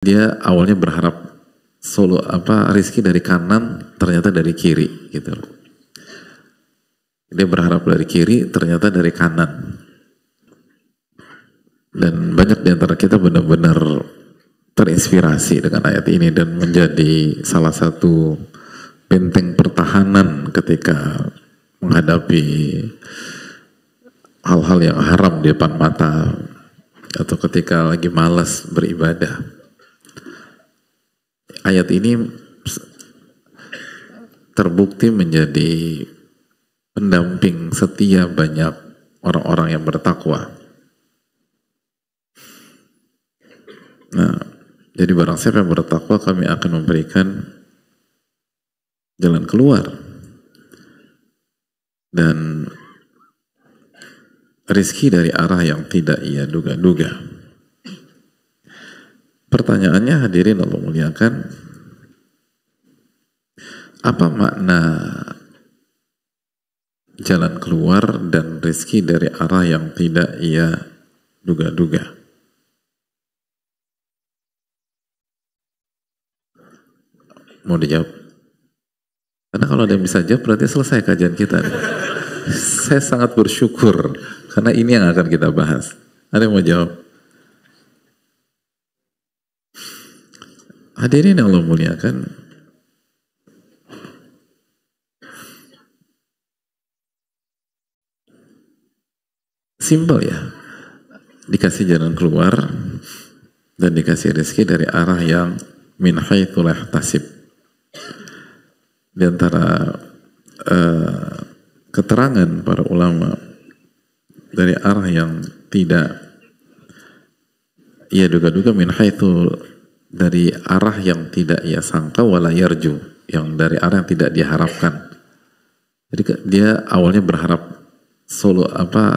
Dia awalnya berharap rizki dari kanan, ternyata dari kiri gitu. Dia berharap dari kiri, ternyata dari kanan. Dan banyak di antara kita benar-benar terinspirasi dengan ayat ini dan menjadi salah satu benteng pertahanan ketika menghadapi hal-hal yang haram di depan mata atau ketika lagi malas beribadah. Ayat ini terbukti menjadi pendamping setia banyak orang-orang yang bertakwa. Nah, jadi barang siapa yang bertakwa, kami akan memberikan jalan keluar dan rizki dari arah yang tidak ia duga-duga. Pertanyaannya, hadirin Allah muliakan, apa makna jalan keluar dan rizki dari arah yang tidak ia duga-duga? Mau dijawab? Karena kalau ada yang bisa jawab berarti selesai kajian kita. Saya sangat bersyukur karena ini yang akan kita bahas. Ada yang mau jawab? Hadirin yang Allah muliakan, simpel ya, dikasih jalan keluar dan dikasih rezeki dari arah yang min haitsu la yahtasib. Di antara keterangan para ulama dari arah yang tidak ia duga-duga, min haitsu, dari arah yang tidak ia sangka, wala yarju, yang dari arah yang tidak diharapkan. Jadi dia awalnya berharap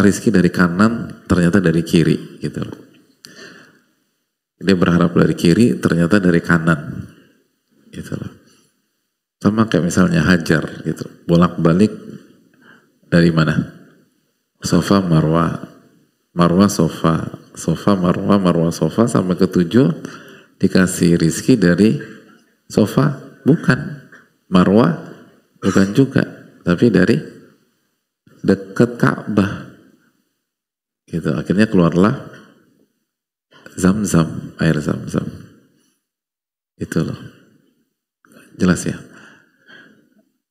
rizki dari kanan, ternyata dari kiri gitu. Dia berharap dari kiri, ternyata dari kanan gitu. Sama kayak misalnya hajar gitu, bolak-balik dari mana? Sofa, marwah, marwah, sofa, sofa, marwah, marwah, sofa, sampai ke 7 dikasih rizki dari sofa, bukan, marwah bukan juga, tapi dari dekat Ka'bah gitu. Akhirnya keluarlah Zam-Zam, air Zam-Zam itu loh, jelas ya.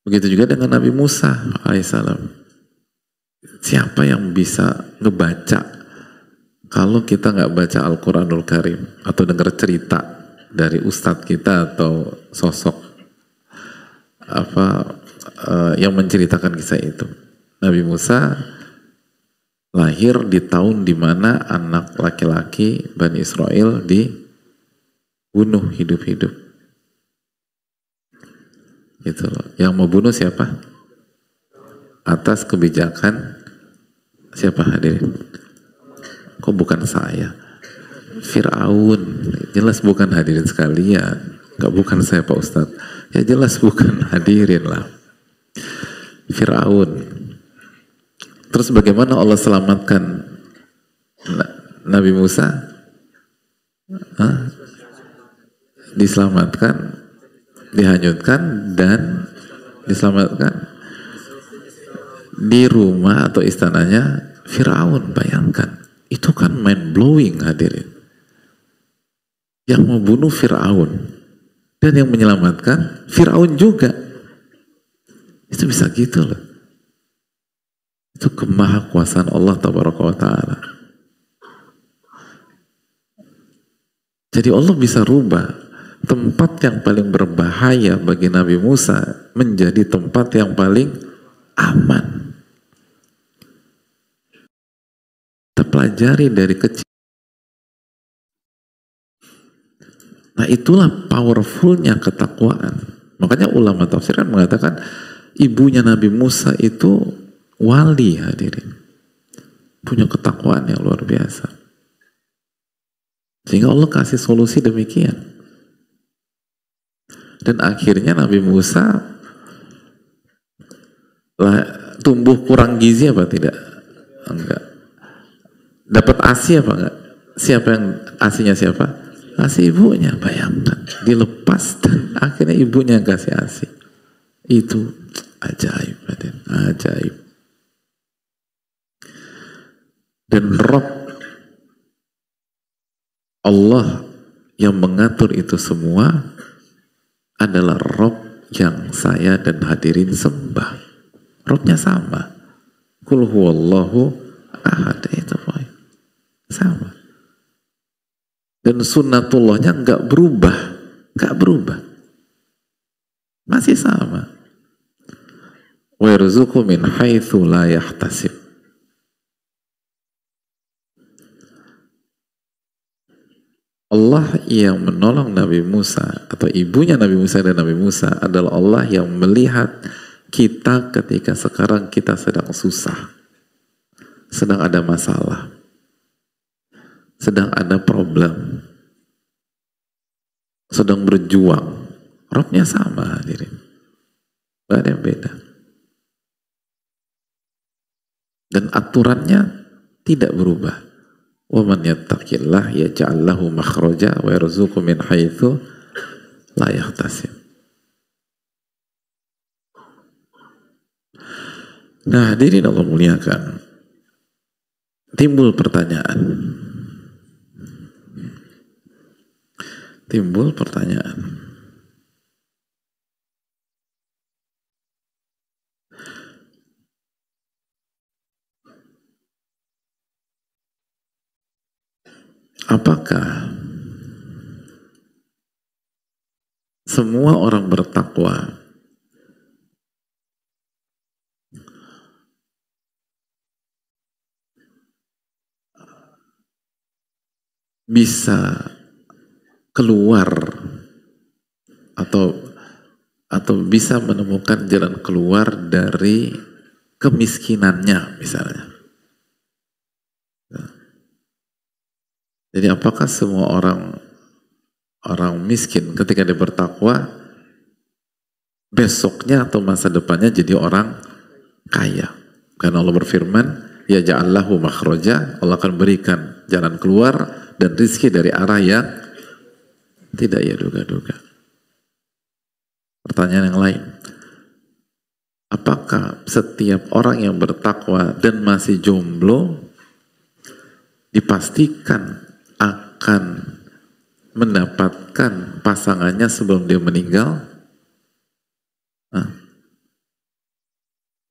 Begitu juga dengan Nabi Musa alaihissalam. Siapa yang bisa ngebaca kalau kita nggak baca Al-Quranul Karim atau dengar cerita dari ustadz kita atau sosok yang menceritakan kisah itu? Nabi Musa lahir di tahun dimana anak laki-laki Bani Israel dibunuh hidup-hidup. Gitu loh. Yang mau bunuh siapa? Atas kebijakan siapa, hadirin? Kok bukan saya? Fir'aun. Jelas bukan, hadirin sekalian. Gak bukan saya Pak Ustadz. Ya jelas bukan, hadirin lah. Fir'aun. Terus bagaimana Allah selamatkan Nabi Musa? Diselamatkan, dihanyutkan, dan diselamatkan di rumah atau istananya Fir'aun. Bayangkan. Itu kan mind blowing, hadirin. Yang mau bunuh Fir'aun dan yang menyelamatkan Fir'aun juga. Itu bisa gitu loh. Itu kemahakuasaan Allah tabaraka wa ta'ala. Jadi Allah bisa rubah tempat yang paling berbahaya bagi Nabi Musa menjadi tempat yang paling aman. Kita pelajari dari kecil. Nah, itulah powerfulnya ketakwaan. Makanya ulama tafsir kan mengatakan ibunya Nabi Musa itu wali, hadirin. Punya ketakwaan yang luar biasa. Sehingga Allah kasih solusi demikian. Dan akhirnya Nabi Musa tumbuh kurang gizi apa tidak? Enggak. Dapat ASI apa enggak? Siapa yang ASInya siapa? Kasih ibunya, bayangkan. Dilepas dan akhirnya ibunya yang kasih ASI. Itu ajaib, ajaib. Dan Rabb Allah yang mengatur itu semua adalah Rabb yang saya dan hadirin sembah. Rabbnya sama. Qul huwallahu ahad, itu poin. Sama. Dan sunnatullahnya nggak berubah, nggak berubah, masih sama. Wa yarzuqu min haitsu la yahtasib. Allah yang menolong Nabi Musa atau ibunya Nabi Musa dan Nabi Musa adalah Allah yang melihat kita ketika sekarang kita sedang susah, sedang ada masalah, sedang ada problem, sedang berjuang. Rabbnya sama, hadirin. Gak ada yang beda. Dan aturannya tidak berubah. Wa man yattaqillah yaj'al lahu makhraja wa yarzuqhu min haitsu la yahtasib. Nah, hadirin Allah muliakan. Timbul pertanyaan. Apakah semua orang bertakwa bisa keluar atau bisa menemukan jalan keluar dari kemiskinannya misalnya? Jadi apakah semua orang miskin ketika dia bertakwa besoknya atau masa depannya jadi orang kaya? Karena Allah berfirman, ya ja'allahu makhraja, Allah akan berikan jalan keluar dan rizki dari arah yang tidak ia duga-duga. Pertanyaan yang lain, apakah setiap orang yang bertakwa dan masih jomblo dipastikan akan mendapatkan pasangannya sebelum dia meninggal?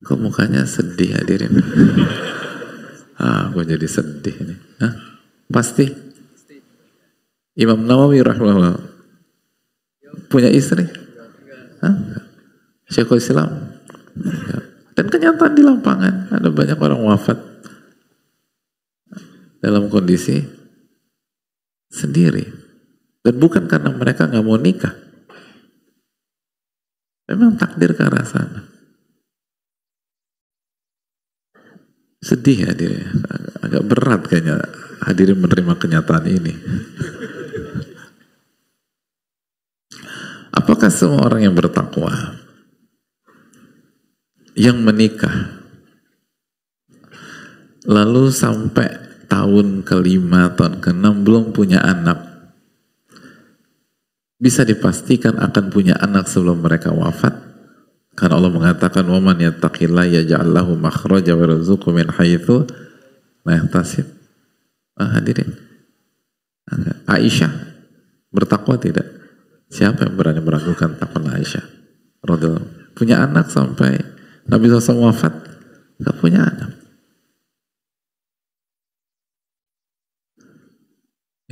Kok mukanya sedih, hadirin? Gue jadi sedih ini. Pasti? Imam Nawawi rahimahullah punya istri? Syekhul Islam? Dan kenyataan di lapangan ada banyak orang wafat dalam kondisi sendiri, dan bukan karena mereka nggak mau nikah, memang takdir ke arah sana. Sedih hadirin, agak berat kayaknya hadirin menerima kenyataan ini. Apakah semua orang yang bertakwa yang menikah lalu sampai tahun ke-5, tahun ke-6 belum punya anak, bisa dipastikan akan punya anak sebelum mereka wafat? Karena Allah mengatakan, wa man yattaqillah yaj'al lahu makhraja wa yarzuqhu min haitsu la yahtasib. Hadirin, Aisyah bertakwa tidak? Siapa yang berani meragukan takwa Aisyah? Punya anak sampai Nabi SAW wafat, gak punya anak.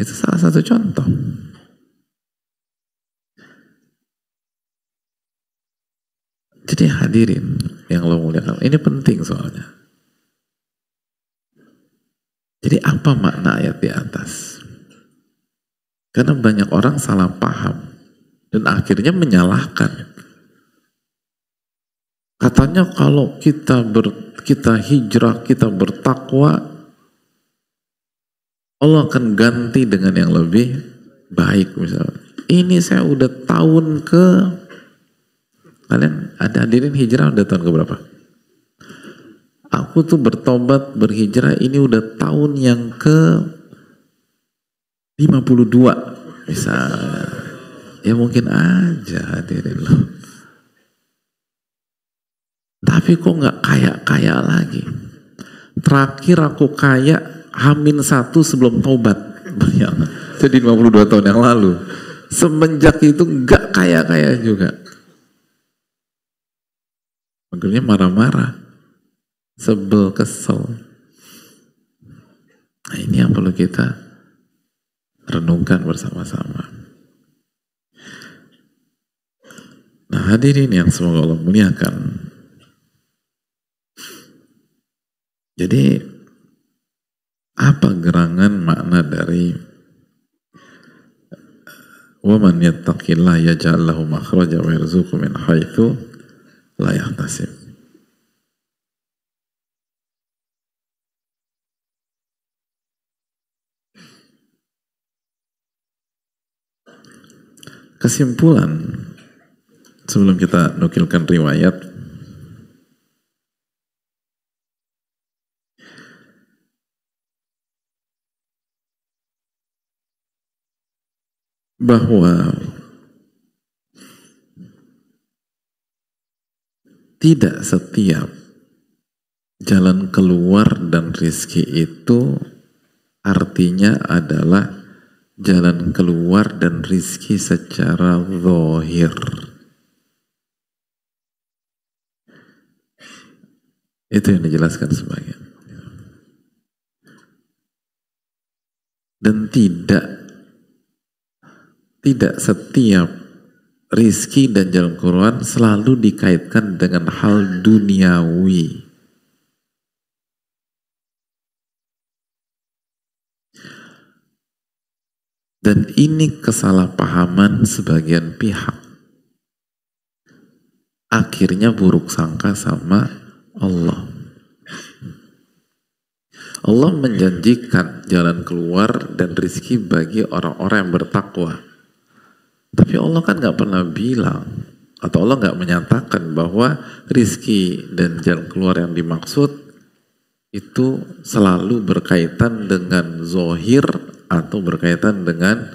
Itu salah satu contoh. Jadi hadirin yang Allah muliakan, ini penting soalnya. Jadi apa makna ayat di atas? Karena banyak orang salah paham dan akhirnya menyalahkan. Katanya kalau kita hijrah, kita bertakwa, Allah akan ganti dengan yang lebih baik misalnya. Ini saya udah tahun ke, kalian ada hadirin hijrah udah tahun ke berapa? Aku tuh bertobat, berhijrah ini udah tahun yang ke 52. Misalnya, ya mungkin aja hadirin loh. Tapi kok nggak kaya-kaya lagi. Terakhir aku kaya H-1 sebelum taubat. Bayangkan. Jadi 52 tahun yang lalu. Semenjak itu nggak kaya-kaya juga. Makanya marah-marah. Sebel, kesel. Nah ini yang perlu kita renungkan bersama-sama. Nah hadirin yang semoga Allah muliakan. Jadi apa gerangan makna dari وَمَنْ يَتَّقِ اللَّهَ يَجْعَلْ لَهُ مَخْرَجًا وَيَرْزُقْهُ مِنْ حَيْثُ لَا يَحْتَسِبُ. Kesimpulan sebelum kita nukilkan riwayat, bahwa tidak setiap jalan keluar dan rizki itu artinya adalah jalan keluar dan rizki secara zahir. Itu yang dijelaskan sebagian. Dan tidak setiap rizki dan jalan keluar selalu dikaitkan dengan hal duniawi. Dan ini kesalahpahaman sebagian pihak. Akhirnya buruk sangka sama Allah. Allah menjanjikan jalan keluar dan rizki bagi orang-orang yang bertakwa. Tapi Allah kan gak pernah bilang, atau Allah gak menyatakan bahwa rizki dan jalan keluar yang dimaksud itu selalu berkaitan dengan zohir atau berkaitan dengan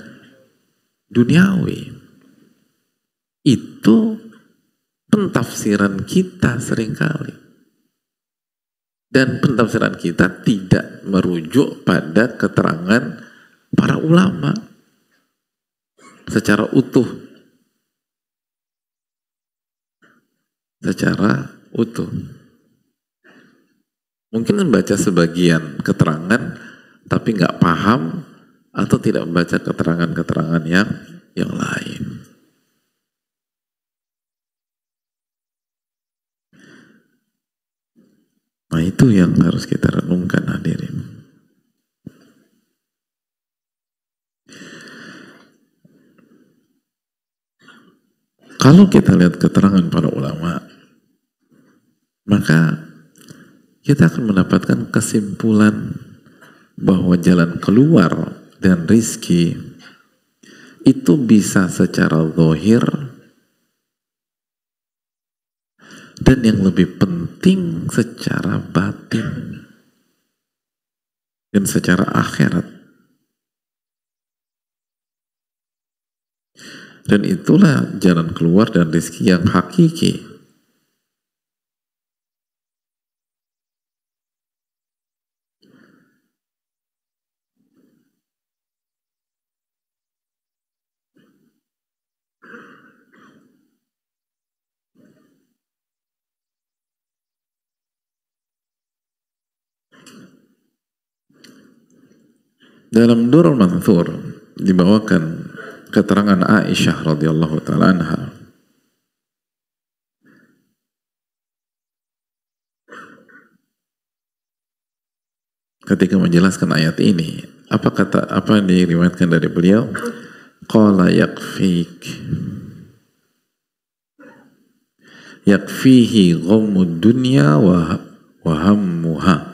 duniawi. Itu pentafsiran kita seringkali. Dan pentafsiran kita tidak merujuk pada keterangan para ulama secara utuh. Secara utuh. Mungkin membaca sebagian keterangan tapi nggak paham atau tidak membaca keterangan-keterangan yang lain. Nah itu yang harus kita renungkan hadirin. Kalau kita lihat keterangan para ulama, maka kita akan mendapatkan kesimpulan bahwa jalan keluar dan rizki itu bisa secara zahir dan yang lebih penting secara batin dan secara akhirat. Dan itulah jalan keluar dan rizki yang hakiki. Dalam Durrul Manthur dibawakan keterangan Aisyah radhiyallahu taala anha. Ketika menjelaskan ayat ini, apa yang diriwayatkan dari beliau? Qala yakfihi ghammud dunya wa hammuha.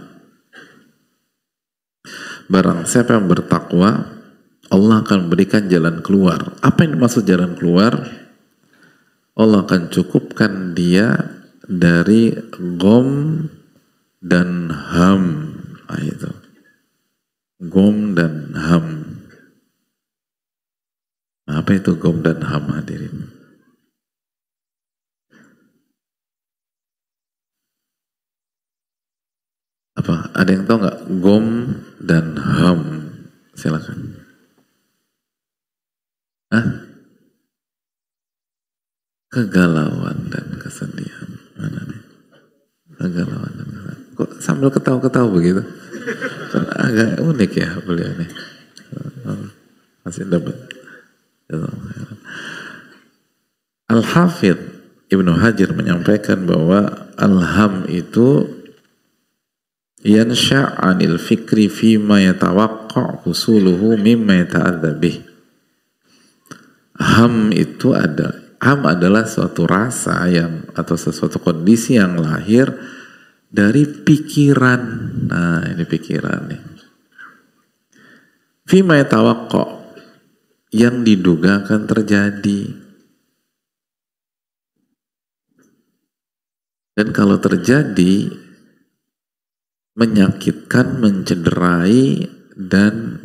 Barang siapa yang bertakwa, Allah akan berikan jalan keluar. Apa yang dimaksud jalan keluar? Allah akan cukupkan dia dari gom dan ham. Nah, itu. Gom dan ham. Apa itu gom dan ham, hadirin? Apa? Ada yang tahu nggak gom dan ham? Silakan. Hah? Kegalauan dan kesedihan. Mana nih? Kegalauan dan kesedihan. Kok sambil ketawa-ketawa begitu? Kan agak unik ya beliau nih. Masih dapat. Al-Hafidh Ibnu Hajar menyampaikan bahwa al-ham itu yansha' anil fikri fima yatawaqqa' husuluhu mimma yata'adza bih. Ham adalah suatu rasa yang atau sesuatu kondisi yang lahir dari pikiran. Nah, ini pikiran nih. Fima yatawaqqa', yang diduga akan terjadi. Dan kalau terjadi, menyakitkan, mencederai, dan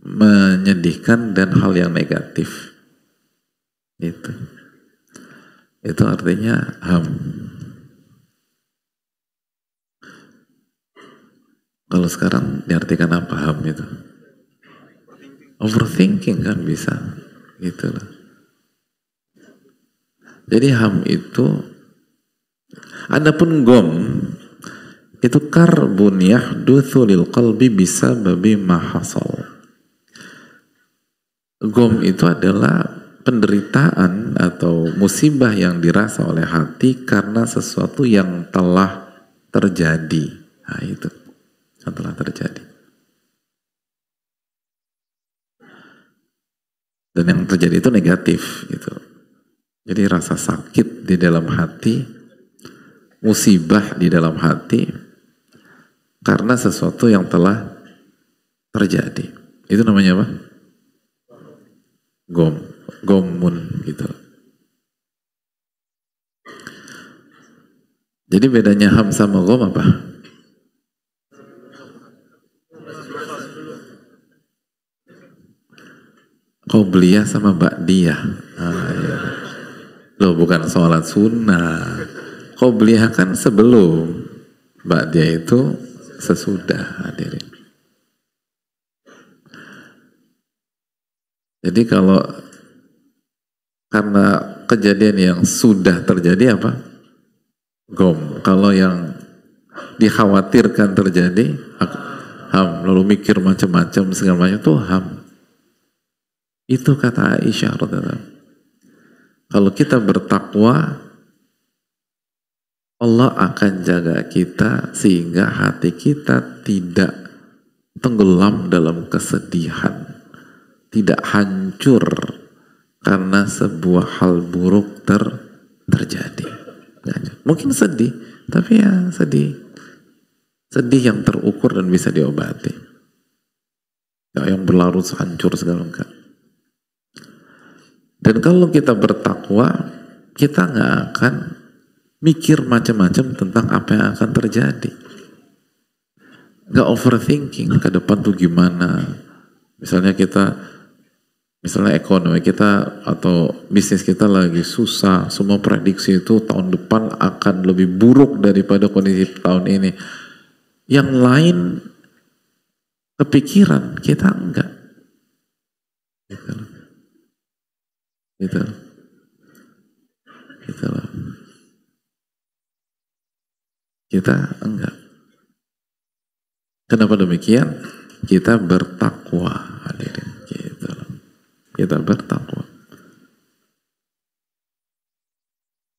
menyedihkan, dan hal yang negatif. Itu artinya ham. Kalau sekarang diartikan apa ham itu? Overthinking kan bisa, gitu loh. Jadi ham itu, adapun gom itu karbun yahdutsu lil qalbi bisababi ma hasal. Gom itu adalah penderitaan atau musibah yang dirasa oleh hati karena sesuatu yang telah terjadi. Nah, itu yang telah terjadi. Dan yang terjadi itu negatif gitu. Jadi rasa sakit di dalam hati, musibah di dalam hati karena sesuatu yang telah terjadi. Itu namanya apa? Gomun gitu. Jadi bedanya ham sama gom apa? Qobliyah sama ba'diyah. Iya. Loh, bukan sholat sunnah. Qobliyah kan sebelum, ba'diyah itu sesudah, hadirin. Jadi kalau karena kejadian yang sudah terjadi apa? Gom. Kalau yang dikhawatirkan terjadi ham. Lalu mikir macam-macam segala macam itu ham. Itu kata Aisyah radhiyallahu. Kalau kita bertakwa, Allah akan jaga kita sehingga hati kita tidak tenggelam dalam kesedihan, tidak hancur karena sebuah hal buruk terjadi. Mungkin sedih, tapi ya sedih yang terukur dan bisa diobati. Ya, yang berlarut hancur segala enggak. Dan kalau kita bertakwa, kita nggak akan mikir macam-macam tentang apa yang akan terjadi. Nggak overthinking ke depan tuh gimana. Misalnya ekonomi kita atau bisnis kita lagi susah, semua prediksi itu tahun depan akan lebih buruk daripada kondisi tahun ini. Yang lain kepikiran, kita enggak. Gitu loh. Kita enggak. Kenapa demikian? Kita bertakwa, hadirin. Gitu loh. Kita bertakwa.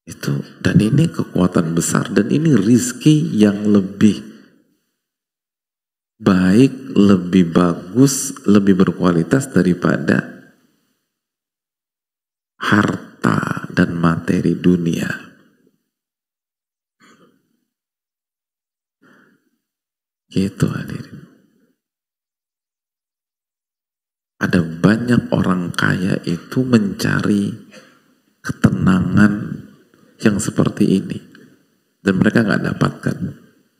Itu, dan ini kekuatan besar, dan ini rizki yang lebih baik, lebih bagus, lebih berkualitas daripada harta dan materi dunia. Gitu, hadirin. Ada banyak orang kaya itu mencari ketenangan yang seperti ini, dan mereka nggak dapatkan.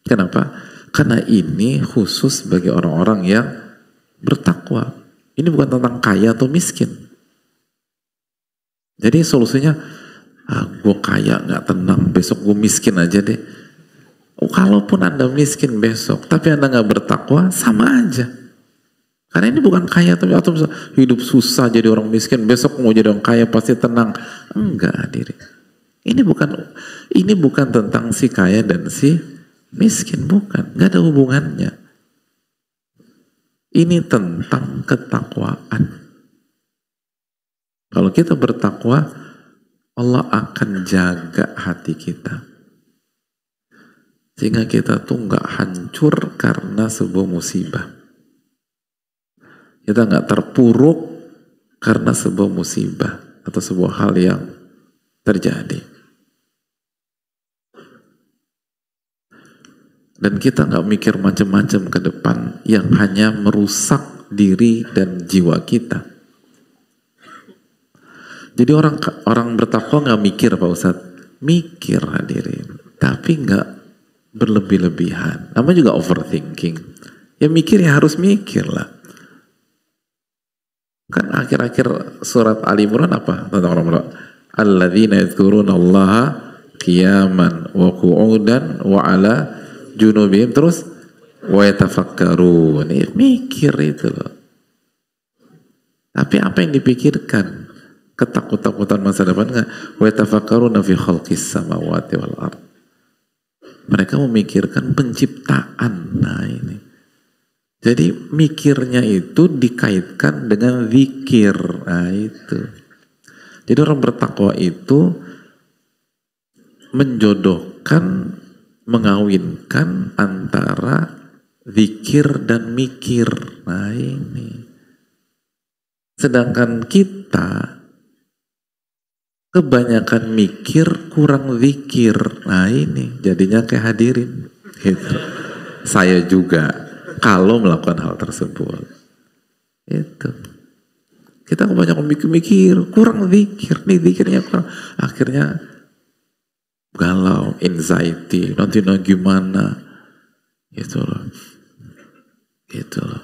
Kenapa? Karena ini khusus bagi orang-orang yang bertakwa. Ini bukan tentang kaya atau miskin. Jadi solusinya, gue kaya nggak tenang, besok gue miskin aja deh. Kalaupun Anda miskin besok, tapi Anda nggak bertakwa, sama aja. Karena ini bukan kaya atau bisa hidup susah jadi orang miskin, besok mau jadi orang kaya pasti tenang. Enggak, hadirin. Ini bukan tentang si kaya dan si miskin, bukan. Nggak ada hubungannya. Ini tentang ketakwaan. Kalau kita bertakwa, Allah akan jaga hati kita. Sehingga kita tuh nggak hancur karena sebuah musibah. Kita nggak terpuruk karena sebuah musibah atau sebuah hal yang terjadi. Dan kita nggak mikir macam-macam ke depan yang hanya merusak diri dan jiwa kita. Jadi orang bertakwa nggak mikir, Pak Ustadz. Mikir, hadirin, tapi nggak berlebih-lebihan. Namanya juga overthinking. Ya mikir ya harus mikir lah. Kan akhir-akhir surat Ali Imran apa tentang orang bertakwa? Alladzina yadhkuruna Allaha qiyaman wa qu'udan wa ala junubihim, terus wa yatafakkarun. Mikir itu loh. Tapi apa yang dipikirkan? Ketakutan masa depan enggak? Wa yatafakkaruna fi khalqis samawati wal ard. Mereka memikirkan penciptaan. Nah ini. Jadi mikirnya itu dikaitkan dengan zikir. Nah itu. Jadi orang bertakwa itu menjodohkan, mengawinkan antara zikir dan mikir. Nah ini. Sedangkan kita kebanyakan mikir, kurang zikir. Nah ini jadinya kayak hadirin. Gitu. Saya juga kalau melakukan hal tersebut. Itu. Kita kebanyakan mikir, kurang zikir. Nih zikirnya kurang. Akhirnya galau, anxiety, nanti gimana. Gitu loh. Gitu loh.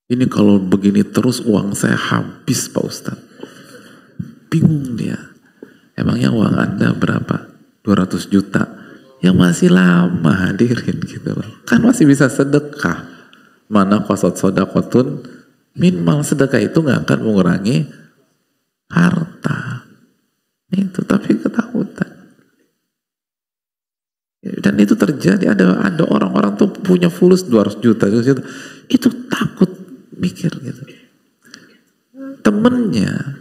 Ini kalau begini terus uang saya habis, Pak Ustadz. Bingung dia. Emangnya uang Anda berapa? 200 juta. Ya masih lama, hadirin gitu loh. Kan masih bisa sedekah. Mana qasad shadaqatun minimal, sedekah itu nggak akan mengurangi harta. Itu tapi ketakutan. Dan itu terjadi, ada orang-orang tuh punya fulus 200 juta, itu takut mikir gitu. Temennya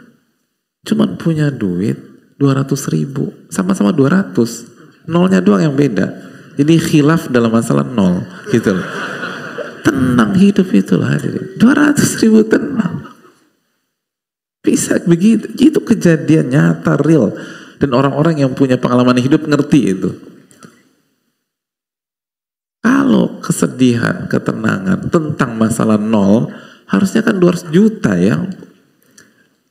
cuman punya duit 200.000, sama-sama 200, nolnya doang yang beda. Jadi khilaf dalam masalah nol gitu loh. Tenang hidup itulah, 200.000 tenang. Bisa begitu, itu kejadian nyata real, dan orang-orang yang punya pengalaman hidup ngerti itu. Kalau kesedihan, ketenangan tentang masalah nol, harusnya kan 200 juta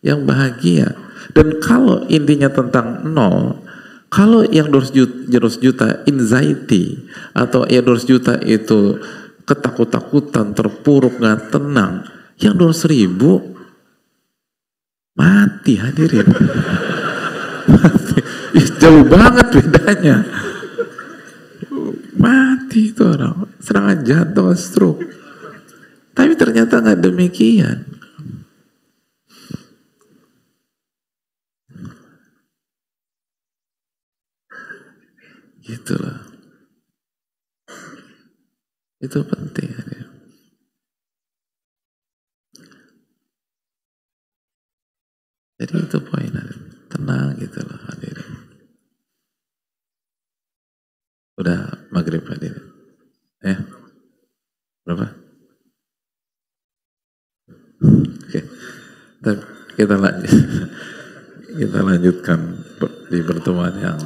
yang bahagia. Dan kalau intinya tentang nol, kalau yang 200 juta anxiety, atau ya 200 juta itu ketakut-takutan, terpuruk, gak tenang, yang 200.000 mati, hadirin. Mati. Jauh banget bedanya. Mati itu orang, serangan jantung, stroke. Tapi ternyata nggak demikian. Gitulah. Itu penting. Jadi itu poinnya. Tenang gitu loh, hadirin. Udah maghrib, hadirin. Berapa? Oke. Kita lanjutkan di pertemuan yang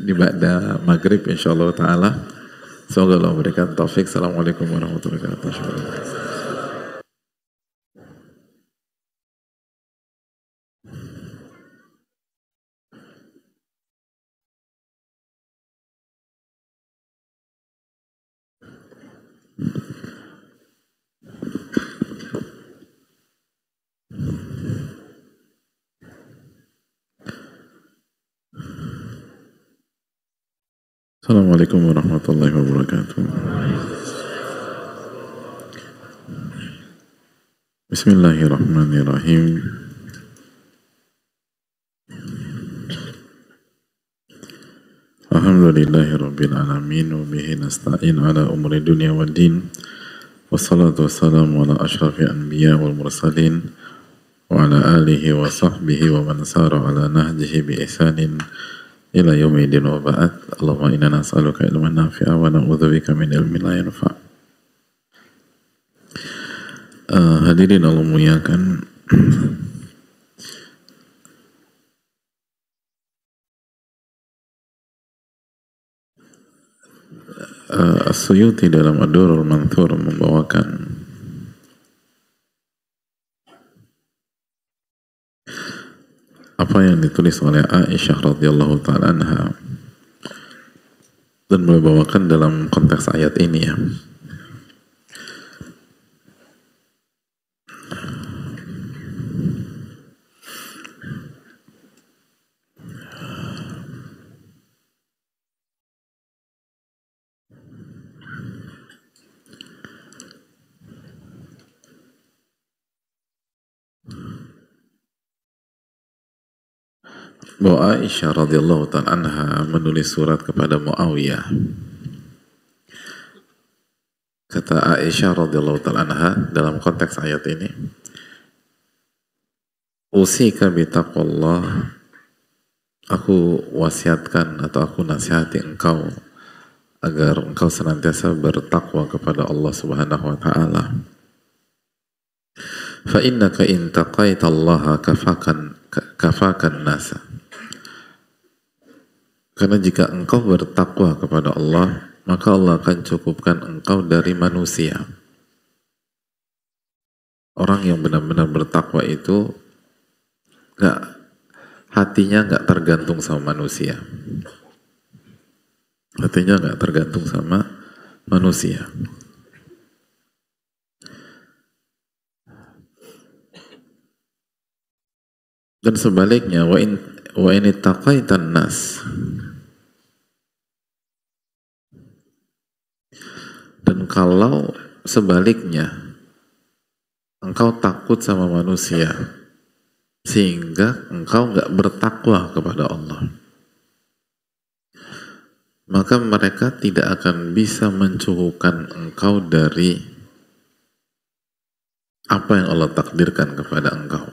di ba'da maghrib insyaallah ta'ala. Semoga Allah memberikan taufik. Assalamualaikum warahmatullahi wabarakatuh. Assalamualaikum warahmatullahi wabarakatuh. Bismillahirrahmanirrahim. Alhamdulillahi rabbil alamin wa bihi nasta'in ala umuri dunya wad din. Wassalatu wassalamu ala asyrafil anbiya wal mursalin wa ala alihi wa sahbihi wa man sara ala nahjihi bi ihsanin ila yaumil wa ba'd. Allahumma inna nas'aluka ilman nafi'a wa na'udzubika min ilmin la yanfa'. Hadirin Allah muliakan, As-Suyuti dalam Ad-Durrul Manthur membawakan apa yang ditulis oleh Aisyah radhiyallahu ta'ala anha dan membawakan dalam konteks ayat ini ya. Bahwa Aisyah radhiyallahu ta'ala anha menulis surat kepada Muawiyah. Kata Aisyah radhiyallahu ta'ala anha dalam konteks ayat ini, usika bitaqwallah, aku wasiatkan atau aku nasihati engkau agar engkau senantiasa bertakwa kepada Allah Subhanahu wa ta'ala. Fa innaka in taqaitallaha kafakan nasa. Karena jika engkau bertakwa kepada Allah, maka Allah akan cukupkan engkau dari manusia. Orang yang benar-benar bertakwa itu hatinya nggak tergantung sama manusia. Hatinya nggak tergantung sama manusia. Dan sebaliknya, wa in ittaqaitan nas, dan kalau sebaliknya engkau takut sama manusia sehingga engkau nggak bertakwa kepada Allah, maka mereka tidak akan bisa mencukupkan engkau dari apa yang Allah takdirkan kepada engkau.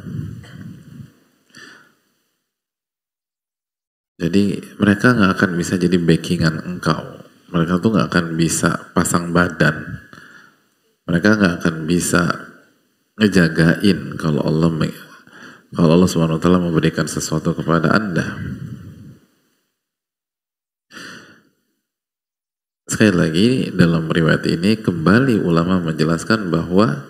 Jadi mereka nggak akan bisa jadi backingan engkau. Mereka tuh nggak akan bisa pasang badan. Mereka nggak akan bisa ngejagain kalau Allah Subhanahu wa ta'ala memberikan sesuatu kepada Anda. Sekali lagi dalam riwayat ini kembali ulama menjelaskan bahwa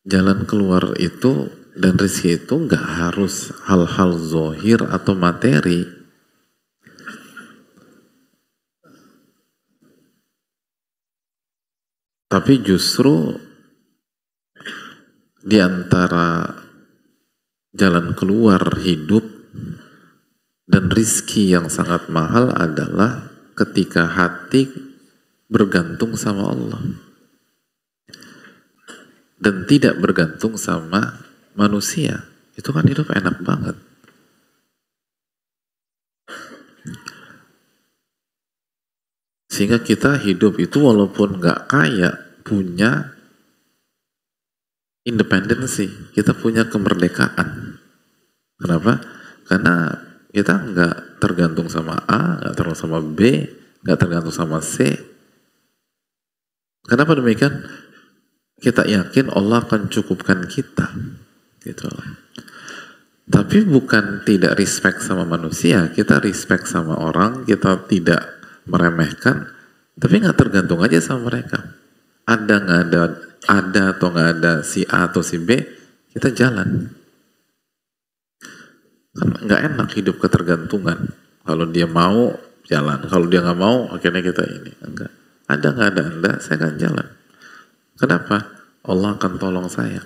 jalan keluar itu dan rezeki itu nggak harus hal-hal zohir atau materi. Tapi justru di antara jalan keluar hidup dan rizki yang sangat mahal adalah ketika hati bergantung sama Allah dan tidak bergantung sama manusia. Itu kan hidup enak banget. Sehingga kita hidup itu walaupun nggak kaya, punya independensi, kita punya kemerdekaan. Kenapa? Karena kita nggak tergantung sama A, nggak tergantung sama B, nggak tergantung sama C. Kenapa demikian? Kita yakin Allah akan cukupkan kita, gitu. Tapi bukan tidak respect sama manusia, kita respect sama orang, kita tidak meremehkan, tapi nggak tergantung aja sama mereka. Ada nggak ada atau nggak ada si A atau si B, kita jalan. Kan nggak enak hidup ketergantungan. Kalau dia mau jalan, kalau dia nggak mau akhirnya kita ini enggak. Ada nggak ada Anda, saya akan jalan. Kenapa? Allah akan tolong saya.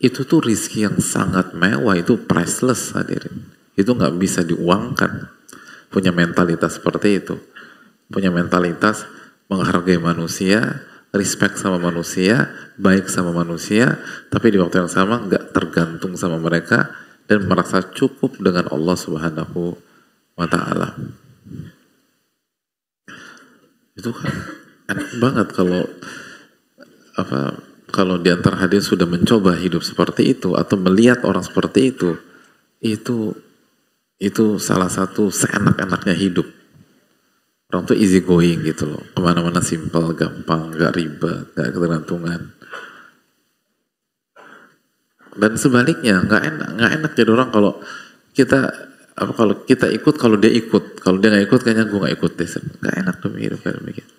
Itu tuh rizki yang sangat mewah, itu priceless hadirin. Itu nggak bisa diuangkan. punya mentalitas seperti itu, punya mentalitas menghargai manusia, respect sama manusia, baik sama manusia, tapi di waktu yang sama nggak tergantung sama mereka dan merasa cukup dengan Allah Subhanahu wa Ta'ala. Itu kan enak banget kalau di antara hadirin sudah mencoba hidup seperti itu atau melihat orang seperti itu salah satu seenak-enaknya hidup. Orang tuh easy going gitu loh, kemana-mana simple, gampang, gak ribet, gak ketergantungan. Dan sebaliknya nggak enak jadi orang kalau kita ikut, kalau dia ikut, kalau dia nggak ikut kayaknya gue nggak ikut deh, nggak enak tuh hidup kayak begitu.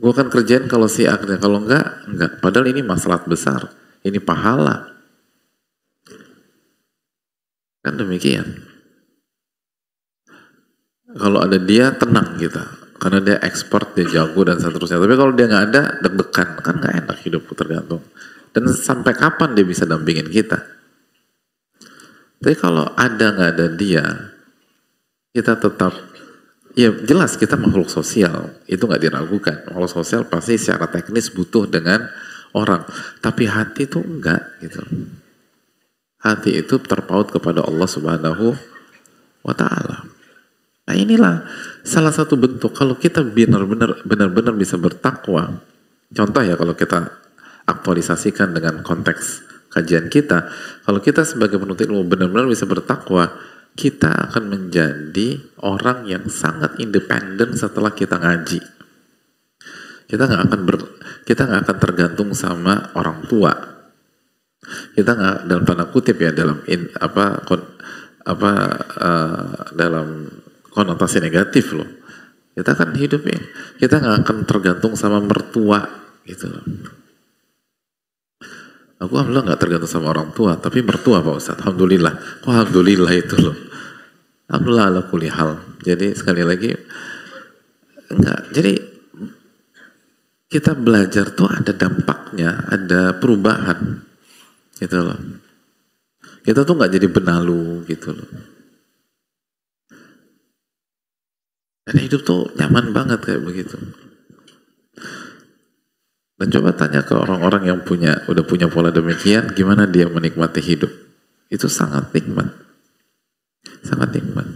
Gue akan kerjain kalau si A kerja, kalau enggak. Padahal ini masalah besar, ini pahala. Kan demikian. Kalau ada dia tenang kita, karena dia expert, dia jago dan seterusnya. Tapi kalau dia nggak ada, deg-degan, kan nggak enak hidupku tergantung. Dan sampai kapan dia bisa dampingin kita? Tapi kalau ada nggak ada dia, kita tetap, ya jelas kita makhluk sosial, itu nggak diragukan. Makhluk sosial pasti secara teknis butuh dengan orang, tapi hati itu enggak gitu. Hati itu terpaut kepada Allah Subhanahu wa Ta'ala. Nah inilah salah satu bentuk kalau kita benar-benar bisa bertakwa. Contoh ya, kalau kita aktualisasikan dengan konteks kajian kita, kalau kita sebagai penuntut ilmu benar-benar bisa bertakwa, kita akan menjadi orang yang sangat independen setelah kita ngaji. Kita nggak akan tergantung sama orang tua. Kita nggak, dalam tanda kutip ya, dalam dalam konotasi negatif loh. Kita akan hidup ya, kita nggak akan tergantung sama mertua gitu loh. Aku alhamdulillah nggak tergantung sama orang tua, tapi mertua Pak Ustadz, alhamdulillah. Kok alhamdulillah itu loh. Alhamdulillah ala kulli hal. Jadi sekali lagi enggak. Jadi kita belajar tuh ada dampaknya, ada perubahan gitu loh. Kita tuh nggak jadi benalu gitu loh. Dan hidup tuh nyaman banget kayak begitu. Dan coba tanya ke orang-orang yang udah punya pola demikian, gimana dia menikmati hidup. Itu sangat nikmat. Sangat nikmat.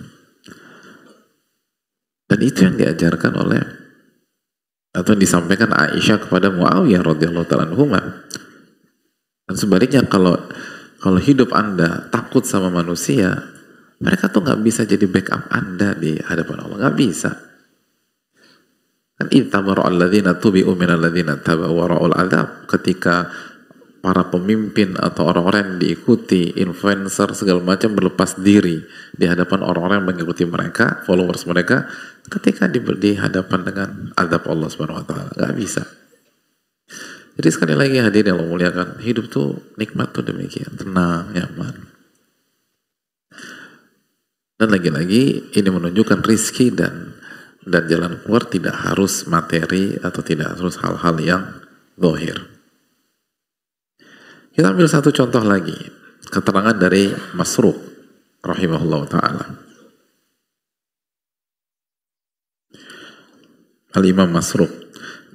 Dan itu yang diajarkan oleh, atau yang disampaikan Aisyah kepada Muawiyah radhiyallahu ta'ala anhuma. Dan sebaliknya kalau hidup Anda takut sama manusia, mereka tuh nggak bisa jadi backup Anda di hadapan Allah, nggak bisa. Kan ittabaru alladzina tubi'u minal ladzina taba'u wara'ul adzab, ketika para pemimpin atau orang-orang yang diikuti, influencer segala macam berlepas diri di hadapan orang-orang yang mengikuti mereka, followers mereka, ketika di hadapan dengan azab Allah Subhanahu wa taala, nggak bisa. Jadi sekali lagi hadirin yang Allah muliakan, hidup tuh nikmat tuh demikian, tenang, nyaman. Dan lagi-lagi ini menunjukkan rizki dan jalan keluar tidak harus materi atau tidak harus hal-hal yang zahir. Kita ambil satu contoh lagi, keterangan dari Masruq rahimahullah ta'ala. Al-Imam Masruq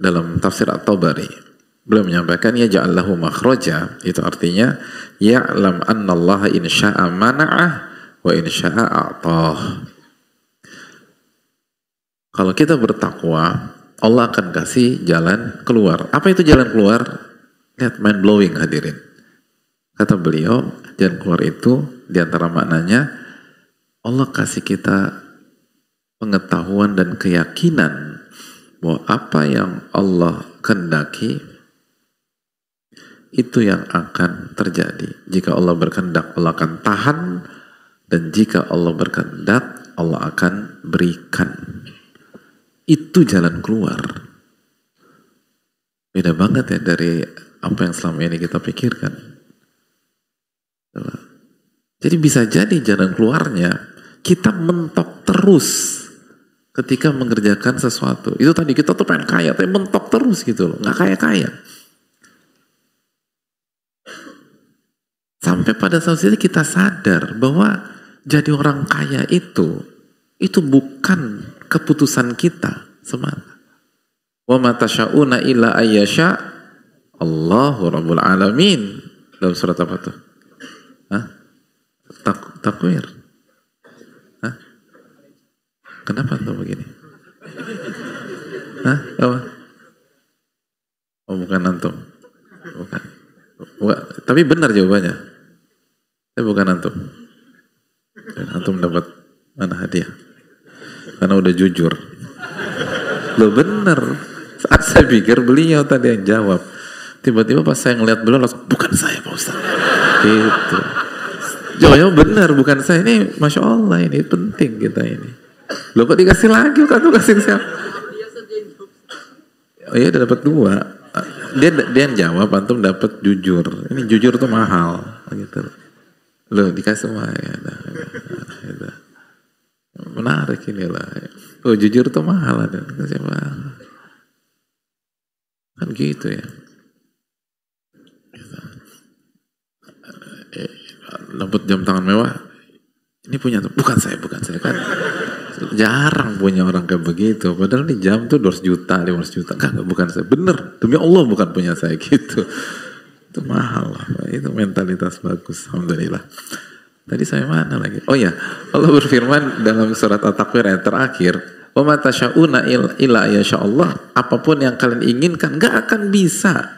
dalam tafsir At-Tabari, beliau menyampaikan ya ja'allahu makhraja, itu artinya ya'lam anna Allah in sya'a mana'ah wa in sya'a a'tah. Kalau kita bertakwa, Allah akan kasih jalan keluar. Apa itu jalan keluar? Lihat, mind blowing hadirin. Kata beliau, jalan keluar itu diantara maknanya Allah kasih kita pengetahuan dan keyakinan bahwa apa yang Allah kehendaki itu yang akan terjadi. Jika Allah berkehendak, Allah akan tahan, dan jika Allah berkehendak, Allah akan berikan. Itu jalan keluar. Beda banget ya dari apa yang selama ini kita pikirkan. Jadi bisa jadi jalan keluarnya kita mentok terus ketika mengerjakan sesuatu. Itu tadi kita tuh pengen kaya, tapi mentok terus gitu loh, nggak kaya-kaya. Sampai pada saat itu kita sadar bahwa jadi orang kaya itu Itu bukan keputusan kita semata. Wa ma tasyauna illa ayyasha Allahu rabbul alamin. Dalam surat apa tuh? Hah? Takwir. Hah? Kenapa tuh begini? Hah? Apa? Oh, bukan antum. Bukan. Tapi benar jawabannya. Tapi bukan antum. Dan antum dapat mana hadiah? Karena udah jujur. Loh bener. Saat saya pikir beliau tadi yang jawab. Tiba-tiba pas saya ngeliat beliau langsung, bukan saya Pak Ustaz. Gitu. Jawabnya benar, bukan saya. Ini Masya Allah, ini penting kita ini. Loh kok dikasih lagi? Kan tuh kasih siapa? Oh iya udah dapat 2. Dia yang jawab, antum dapat jujur. Ini jujur tuh mahal. Gitu. Loh dikasih semua ya. Gitu. Menarik ini lah. Oh jujur tuh mahal ada. Dikasih mahal. Kan gitu ya. Dapat jam tangan mewah, ini punya tuh, bukan saya kan jarang punya orang kayak begitu, padahal ini jam tuh 200 juta, 500 juta, enggak bukan saya, bener, demi Allah bukan punya saya gitu, itu mahal lah, itu mentalitas bagus, alhamdulillah. Tadi saya mana lagi? Oh ya, Allah berfirman dalam surat At-Takwir ayat terakhir, wa ma tasyauna illa ayyashallah, apapun yang kalian inginkan enggak akan bisa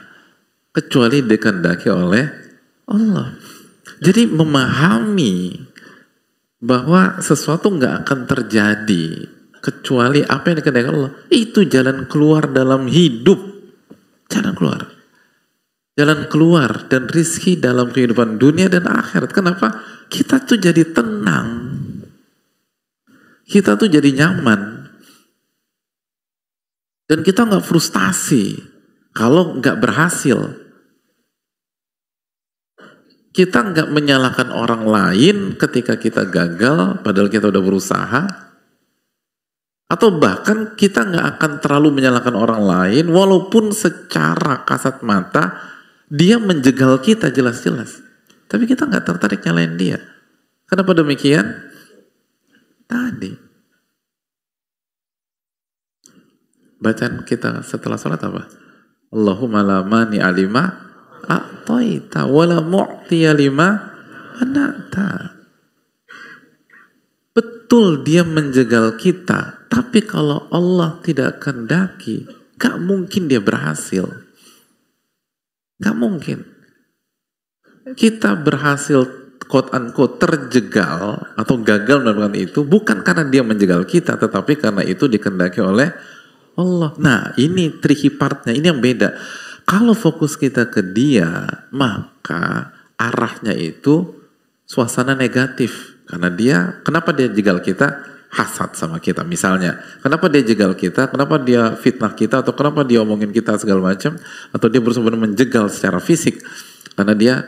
kecuali dikehendaki oleh Allah. Jadi memahami bahwa sesuatu nggak akan terjadi kecuali apa yang dikehendaki Allah. Itu jalan keluar dalam hidup. Jalan keluar. Jalan keluar dan rizki dalam kehidupan dunia dan akhirat. Kenapa? Kita tuh jadi tenang. Kita tuh jadi nyaman. Dan kita nggak frustasi kalau nggak berhasil. Kita nggak menyalahkan orang lain ketika kita gagal, padahal kita udah berusaha. Atau bahkan kita nggak akan terlalu menyalahkan orang lain, walaupun secara kasat mata dia menjegal kita jelas-jelas. Tapi kita nggak tertarik nyalain dia. Kenapa demikian? Tadi bacaan kita setelah sholat apa? Allahumma la mani alima a'taita wala mu'tiya lima mana'ta. Betul dia menjegal kita, tapi kalau Allah tidak kehendaki, gak mungkin dia berhasil. Gak mungkin. Kita berhasil quote unquote terjegal atau gagal melakukan itu bukan karena dia menjegal kita, tetapi karena itu dikehendaki oleh Allah. Nah ini tricky partnya, ini yang beda. Kalau fokus kita ke dia, maka arahnya itu suasana negatif. Karena dia, kenapa dia jegal kita? Hasad sama kita misalnya. Kenapa dia jegal kita? Kenapa dia fitnah kita? Atau kenapa dia omongin kita segala macam? Atau dia berusaha menjegal secara fisik? Karena dia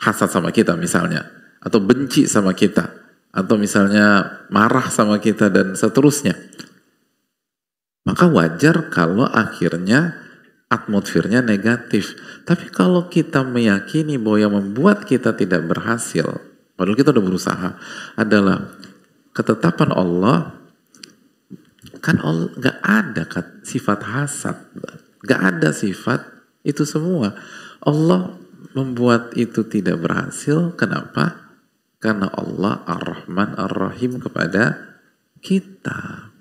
hasad sama kita misalnya. Atau benci sama kita. Atau misalnya marah sama kita dan seterusnya. Maka wajar kalau akhirnya atmosfernya negatif. Tapi kalau kita meyakini bahwa yang membuat kita tidak berhasil, padahal kita udah berusaha, adalah ketetapan Allah. Kan Allah gak ada sifat hasad, gak ada sifat itu semua. Allah membuat itu tidak berhasil. Kenapa? Karena Allah Ar-Rahman Ar-Rahim kepada kita.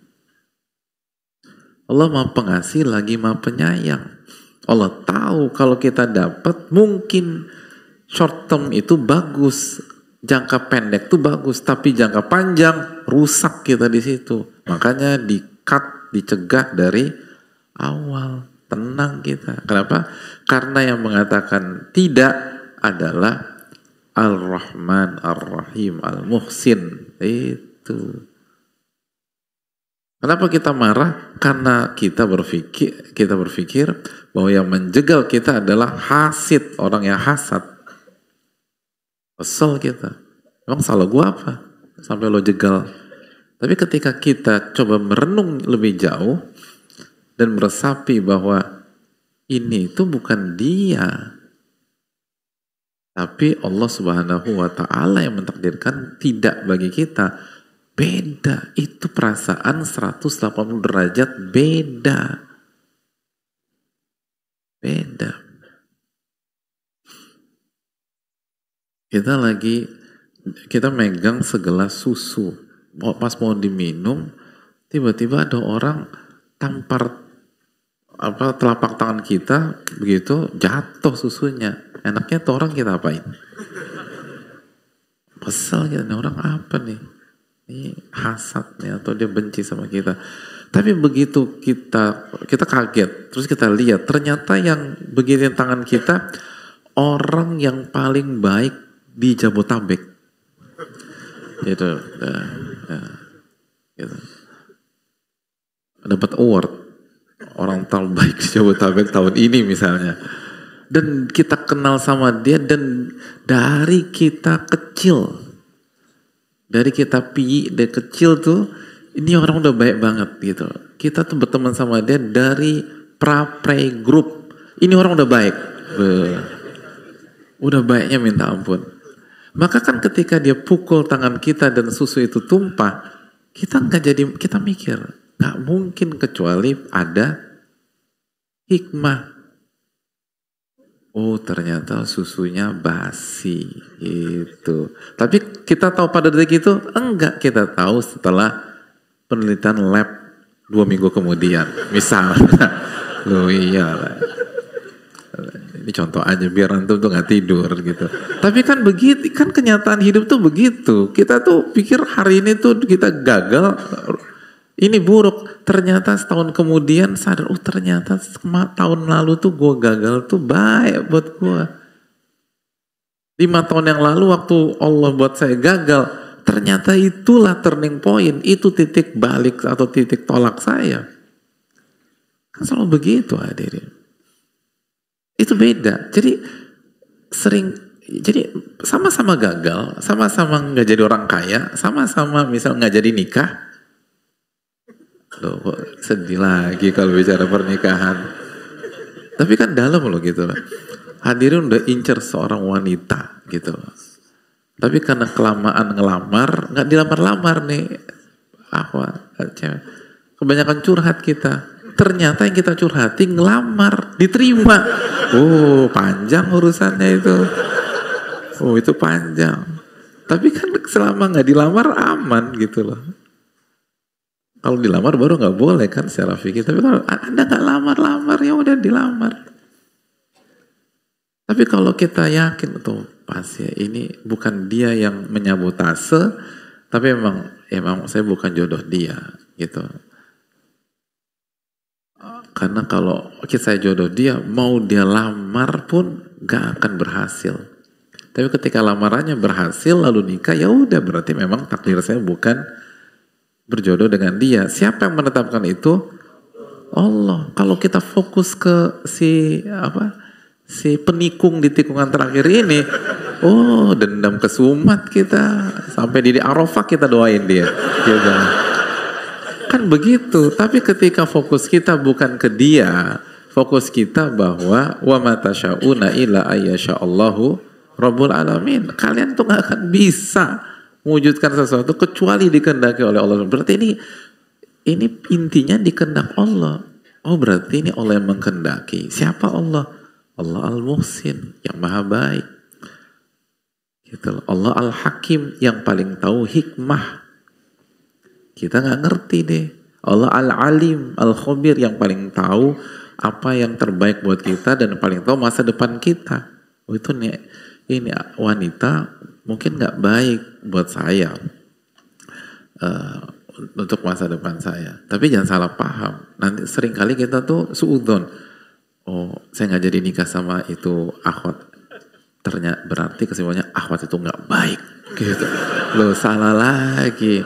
Allah Maha Pengasih lagi Maha Penyayang. Allah tahu kalau kita dapat mungkin short term itu bagus, jangka pendek itu bagus, tapi jangka panjang rusak kita di situ. Makanya di-cut, dicegah dari awal. Tenang kita. Kenapa? Karena yang mengatakan tidak adalah Al-Rahman Ar-Rahim Al-Muhsin. Itu. Kenapa kita marah? Karena kita berpikir bahwa yang menjegal kita adalah hasid, orang yang hasad. Kesel kita. Emang salah gua apa? Sampai lo jegal. Tapi ketika kita coba merenung lebih jauh dan meresapi bahwa ini itu bukan dia, tapi Allah Subhanahu wa Ta'ala yang mentakdirkan tidak bagi kita. Beda, itu perasaan 180 derajat beda. Beda. Kita megang segelas susu. Pas mau diminum, tiba-tiba ada orang tampar telapak tangan kita, begitu jatuh susunya. Enaknya tuh orang kita apain? Kesel ya, ini orang apa nih? Ini hasad nih, atau dia benci sama kita. Tapi begitu kita kaget, terus kita lihat ternyata yang begini tangan kita orang yang paling baik di Jabotabek. Gitu. Gitu. Dapat award orang terbaik di Jabotabek tahun ini misalnya. Dan kita kenal sama dia, dan dari kita kecil, dari kita dari kecil tuh, ini orang udah baik banget gitu. Kita tuh berteman sama dia dari pre group. Ini orang udah baik. Udah baiknya minta ampun. Maka kan ketika dia pukul tangan kita dan susu itu tumpah, kita mikir, nggak mungkin kecuali ada hikmah. Oh ternyata susunya basi gitu. Tapi kita tahu pada detik itu? Enggak, kita tahu setelah penelitian lab 2 minggu kemudian. Misalnya, loh iya lah. Ini contoh aja biar antum tuh nggak tidur gitu. Tapi kan begitu, kan kenyataan hidup tuh begitu. Kita tuh pikir hari ini tuh kita gagal, ini buruk. Ternyata setahun kemudian sadar, oh ternyata tahun lalu tuh gue gagal tuh baik buat gue. 5 tahun yang lalu waktu Allah buat saya gagal, ternyata itulah turning point, itu titik balik atau titik tolak saya. Kan selalu begitu hadirin. Itu beda. Jadi sama-sama gagal, sama-sama nggak jadi orang kaya, sama-sama misal nggak jadi nikah. Loh, kok sedih lagi kalau bicara pernikahan. Tapi kan dalam loh gitu loh. Hadirin udah incer seorang wanita gitu. Tapi karena kelamaan ngelamar, nggak dilamar-lamar nih. Cewek. Kebanyakan curhat kita. Ternyata yang kita curhati ngelamar, diterima. Oh, panjang urusannya itu. Oh, itu panjang. Tapi kan selama nggak dilamar aman gitu loh. Kalau dilamar baru nggak boleh kan secara fikih. Tapi kalau Anda nggak lamar-lamar ya udah dilamar. Tapi kalau kita yakin tuh pas ya ini bukan dia yang menyabotase, tapi emang saya bukan jodoh dia gitu. Karena kalau saya jodoh dia, mau dia lamar pun gak akan berhasil. Tapi ketika lamarannya berhasil lalu nikah, ya udah berarti memang takdir saya bukan berjodoh dengan dia. Siapa yang menetapkan itu? Allah. Kalau kita fokus ke si penikung di tikungan terakhir ini, oh dendam kesumat kita, sampai di Arafah kita doain dia. Gitu. Kan begitu, tapi ketika fokus kita bukan ke dia, fokus kita bahwa wa ma tasyauna illa ayyasha'allahu rabbul alamin. Kalian tuh gak akan bisa mewujudkan sesuatu kecuali dikehendaki oleh Allah. Berarti ini intinya dikehendak Allah. Oh berarti ini Allah yang mengkehendaki. Siapa Allah? Allah Al-Muhsin, yang maha baik. Gitu. Allah Al-Hakim, yang paling tahu hikmah. Kita nggak ngerti deh. Allah Al-Alim, Al-Khabir, yang paling tahu apa yang terbaik buat kita dan paling tahu masa depan kita. Oh itu nih, ini wanita mungkin nggak baik buat saya untuk masa depan saya. Tapi jangan salah paham. Nanti seringkali kita tuh suudzon. Oh saya nggak jadi nikah sama itu akhwat. Ternyata berarti kesimpulannya akhwat itu nggak baik. Gitu. Loh salah lagi.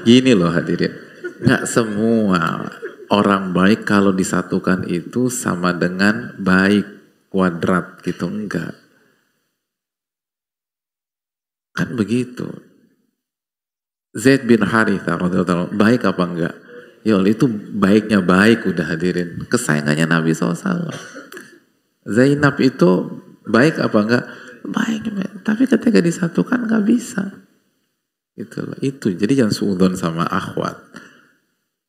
Gini loh hadirin, nggak semua orang baik kalau disatukan itu sama dengan baik kuadrat gitu, enggak. Kan begitu. Zaid bin Harithah radhiyallahu baik apa enggak? Ya Allah itu baiknya baik udah hadirin. Kesayangannya Nabi SAW. Zainab itu baik apa enggak? Baik. Tapi ketika disatukan nggak bisa. Itulah, itu. Jadi jangan suudzon sama akhwat.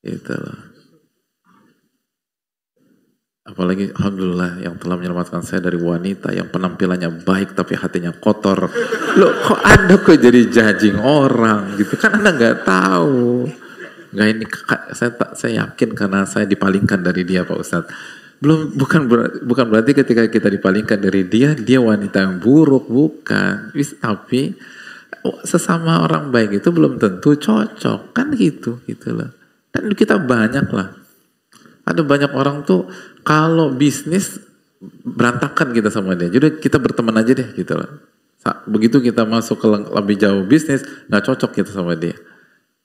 Itulah. Apalagi alhamdulillah yang telah menyelamatkan saya dari wanita yang penampilannya baik tapi hatinya kotor. Loh kok Anda kok jadi judging orang gitu kan, Anda nggak tahu. Nggak, ini saya yakin karena saya dipalingkan dari dia Pak Ustadz. Bukan berarti ketika kita dipalingkan dari dia wanita yang buruk, bukan. Tapi sesama orang baik itu belum tentu cocok kan gitu loh. Dan kita banyak lah. Ada banyak orang tuh kalau bisnis berantakan kita sama dia. Jadi kita berteman aja deh gitu loh. Begitu kita masuk ke lebih jauh bisnis, nggak cocok kita sama dia.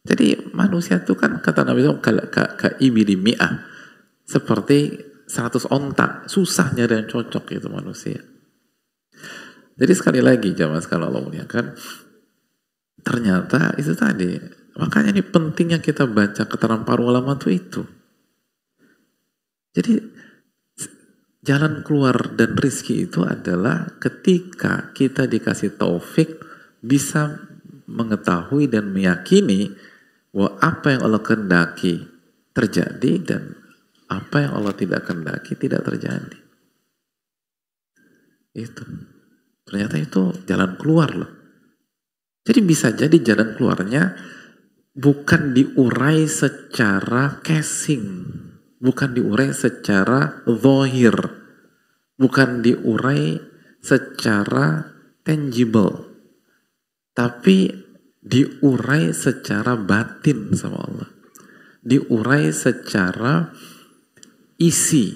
Jadi manusia tuh kan kata Nabi SAW ka ibili mi'ah. Seperti 100 onta. Susah nyari yang cocok gitu manusia. Jadi sekali lagi jamaah sekalian Allah muliakan. Ternyata itu tadi. Makanya ini pentingnya kita baca keterangan para ulama tuh itu. Jadi jalan keluar dan rizki itu adalah ketika kita dikasih taufik bisa mengetahui dan meyakini bahwa apa yang Allah kehendaki terjadi dan apa yang Allah tidak kehendaki tidak terjadi. Itu. Ternyata itu jalan keluar loh. Jadi bisa jadi jalan keluarnya bukan diurai secara casing. Bukan diurai secara zahir, bukan diurai secara tangible, tapi diurai secara batin sama Allah, diurai secara isi,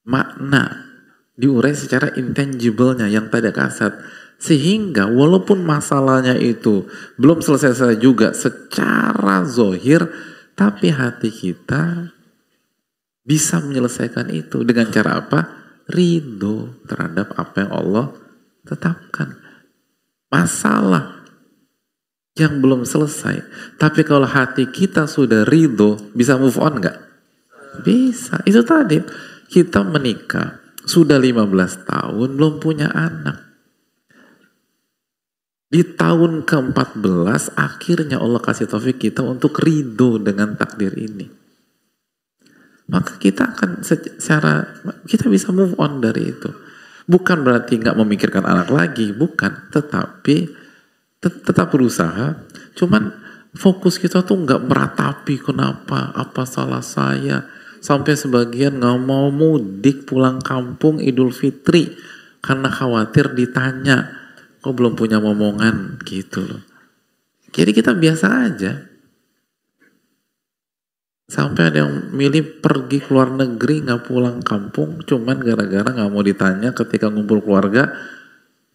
makna, diurai secara intangible-nya yang tidak kasat, sehingga walaupun masalahnya itu belum selesai juga secara zahir, tapi hati kita bisa menyelesaikan itu dengan cara apa? Ridho terhadap apa yang Allah tetapkan. Masalah yang belum selesai. Tapi kalau hati kita sudah ridho, bisa move on nggak? Bisa. Itu tadi. Kita menikah, sudah 15 tahun, belum punya anak. Di tahun ke-14, akhirnya Allah kasih taufik kita untuk ridho dengan takdir ini. Maka kita akan kita bisa move on dari itu. Bukan berarti nggak memikirkan anak lagi, bukan. Tetapi tetap berusaha. Cuman fokus kita tuh nggak meratapi kenapa, apa salah saya. Sampai sebagian nggak mau mudik pulang kampung Idul Fitri karena khawatir ditanya, kok belum punya momongan gitu loh. Jadi kita biasa aja. Sampai ada yang milih pergi ke luar negeri nggak pulang kampung cuman gara-gara nggak mau ditanya ketika ngumpul keluarga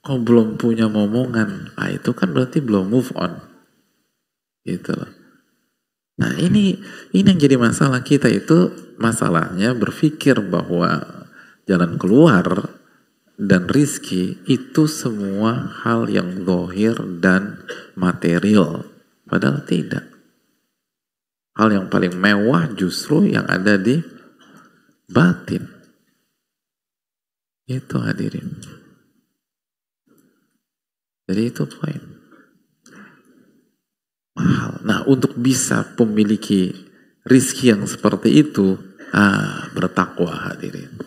kok belum punya momongan. Ah itu kan berarti belum move on gitu loh. Nah ini yang jadi masalah kita itu, masalahnya berpikir bahwa jalan keluar dan rizki itu semua hal yang zahir dan material, padahal tidak. Hal yang paling mewah justru yang ada di batin. Itu hadirin. Jadi itu poin. Mahal. Nah untuk bisa memiliki rizki yang seperti itu, bertakwa hadirin.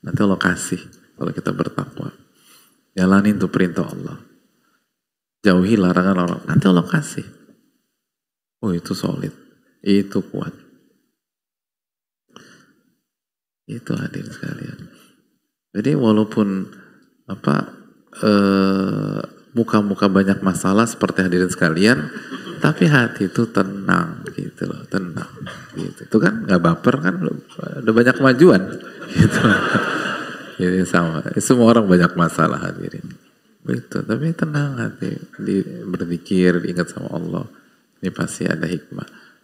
Nanti Allah kasih kalau kita bertakwa. Jalanin tuh perintah Allah. Jauhi larangan Allah. Nanti Allah kasih. Oh itu solid. Itu kuat. Itu hadirin sekalian. Jadi walaupun muka-muka banyak masalah seperti hadirin sekalian, tapi hati itu tenang gitu loh, tenang gitu. Itu kan nggak baper kan, udah banyak kemajuan gitu. Jadi sama, semua orang banyak masalah hadirin. Begitu, tapi tenang hati, berzikir, diingat sama Allah. Ini pasti ada hikmah.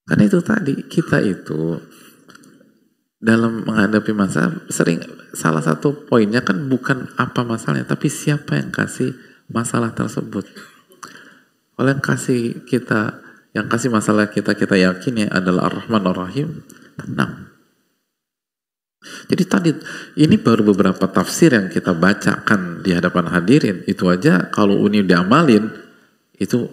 Karena itu tadi, kita itu dalam menghadapi masalah, sering salah satu poinnya kan bukan apa masalahnya, tapi siapa yang kasih masalah tersebut. Kalau yang kasih kita, yang kasih masalah kita yakini adalah Ar-Rahman Ar-Rahim, tenang. Jadi tadi, ini baru beberapa tafsir yang kita bacakan di hadapan hadirin, itu aja kalau ini diamalin, itu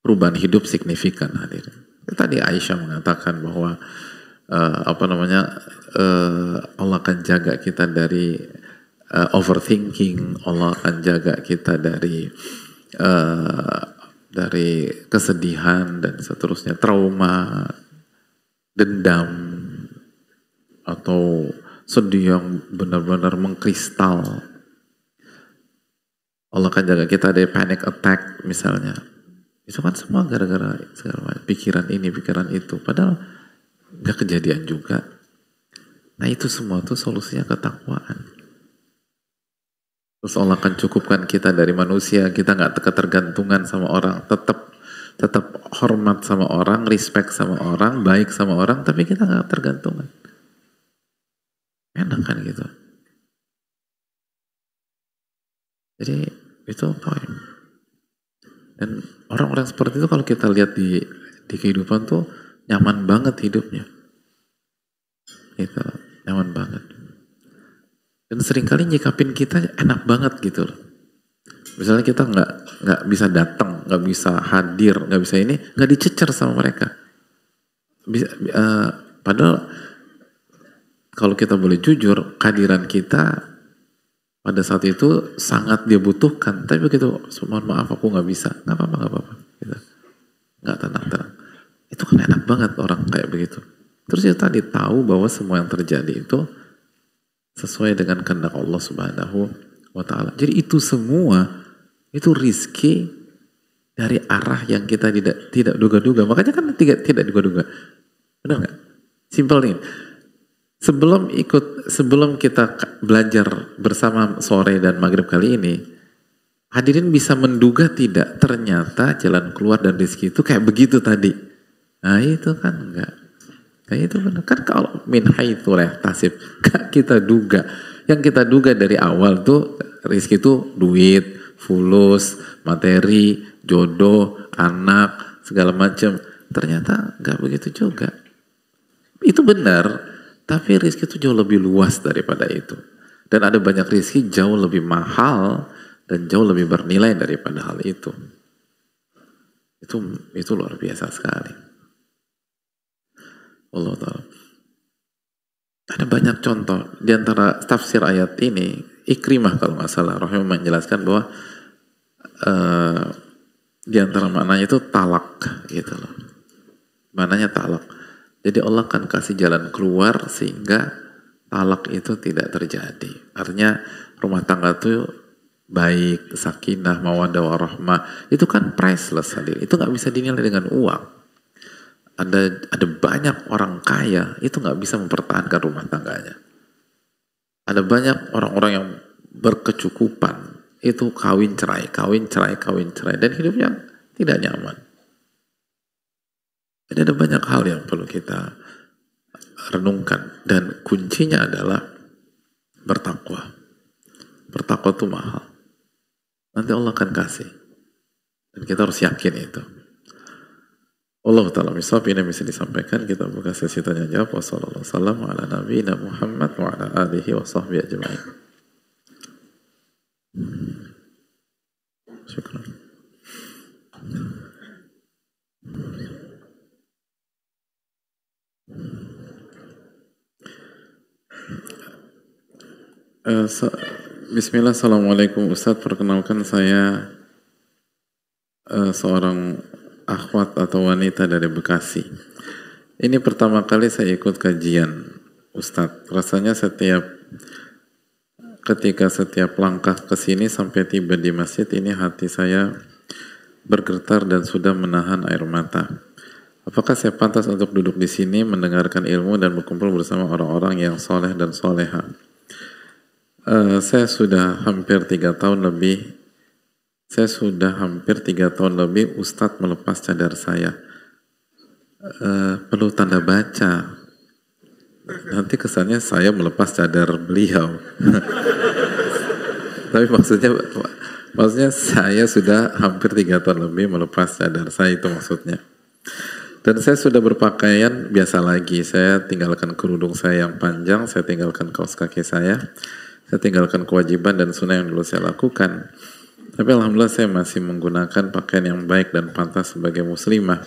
perubahan hidup signifikan hadir. Tadi Aisyah mengatakan bahwa Allah akan jaga kita dari overthinking, Allah akan jaga kita dari kesedihan dan seterusnya, trauma, dendam, atau sedih yang benar-benar mengkristal. Allah akan jaga kita dari panic attack misalnya. Itu kan semua gara-gara pikiran ini, pikiran itu. Padahal nggak kejadian juga. Nah itu semua tuh solusinya ketakwaan. Terus Allah akan cukupkan kita dari manusia. Kita nggak ketergantungan sama orang. Tetap hormat sama orang, respect sama orang, baik sama orang. Tapi kita nggak tergantungan. Enak kan gitu. Jadi itu poin. Dan orang-orang seperti itu kalau kita lihat di kehidupan tuh nyaman banget hidupnya. Gitu, nyaman banget. Dan seringkali nyikapin kita enak banget gitu loh. Misalnya kita nggak bisa datang, nggak bisa hadir, nggak bisa ini, nggak dicecer sama mereka. Padahal kalau kita boleh jujur, kehadiran kita pada saat itu sangat dia butuhkan. Tapi begitu, mohon maaf aku nggak bisa, nggak apa-apa, gitu. Nggak tenang. Itu kan enak banget orang kayak begitu. Terus dia tadi tahu bahwa semua yang terjadi itu sesuai dengan kehendak Allah Subhanahu wa Ta'ala. Jadi itu semua itu rizki dari arah yang kita tidak duga-duga. Makanya kan tidak duga-duga. Benar nggak? Simple nih. Sebelum kita belajar bersama sore dan maghrib kali ini, hadirin bisa menduga tidak ternyata jalan keluar dan rezeki itu kayak begitu tadi. Nah itu kan enggak. Kayak itu benar. Kan kalau min haitsu la yahtasib, kita duga. Yang kita duga dari awal tuh rezeki itu duit, fulus, materi, jodoh, anak, segala macam. Ternyata enggak begitu juga. Itu benar. Tapi rezeki itu jauh lebih luas daripada itu. Dan ada banyak rezeki jauh lebih mahal dan jauh lebih bernilai daripada hal itu. Itu luar biasa sekali. Allah Ta'ala. Ada banyak contoh. Di antara tafsir ayat ini, Ikrimah kalau nggak salah, rahimahullah menjelaskan bahwa di antara maknanya itu talak gitu loh. Maknanya talak. Jadi Allah akan kasih jalan keluar sehingga talak itu tidak terjadi. Artinya rumah tangga itu baik, sakinah, mawaddah, warahmah. Itu kan priceless hadir. Itu nggak bisa dinilai dengan uang. Ada banyak orang kaya itu nggak bisa mempertahankan rumah tangganya. Ada banyak orang-orang yang berkecukupan itu kawin cerai, dan hidupnya tidak nyaman. Jadi ada banyak hal yang perlu kita renungkan dan kuncinya adalah bertakwa. Bertakwa itu mahal. Nanti Allah akan kasih. Dan kita harus yakin itu. Allah Ta'ala misal ini bisa disampaikan. Kita buka sesi tanya jawab. Wassalamualaikum ala nabiyina Muhammad wa ala alihi wa sahbihi ajma'in. Syukran. Bismillah, assalamualaikum Ustadz. Perkenalkan saya seorang akhwat atau wanita dari Bekasi. Ini pertama kali saya ikut kajian Ustadz. Rasanya ketika setiap langkah ke sini sampai tiba di masjid ini hati saya bergetar dan sudah menahan air mata. Apakah saya pantas untuk duduk di sini mendengarkan ilmu dan berkumpul bersama orang-orang yang soleh dan soleha? Saya sudah hampir 3 tahun lebih Ustadz melepas cadar saya. Perlu tanda baca. Nanti kesannya saya melepas cadar beliau. Tapi maksudnya saya sudah hampir 3 tahun lebih melepas cadar saya, itu maksudnya. Dan saya sudah berpakaian biasa lagi. Saya tinggalkan kerudung saya yang panjang, saya tinggalkan kaos kaki saya tinggalkan kewajiban dan sunnah yang dulu saya lakukan. Tapi alhamdulillah saya masih menggunakan pakaian yang baik dan pantas sebagai muslimah.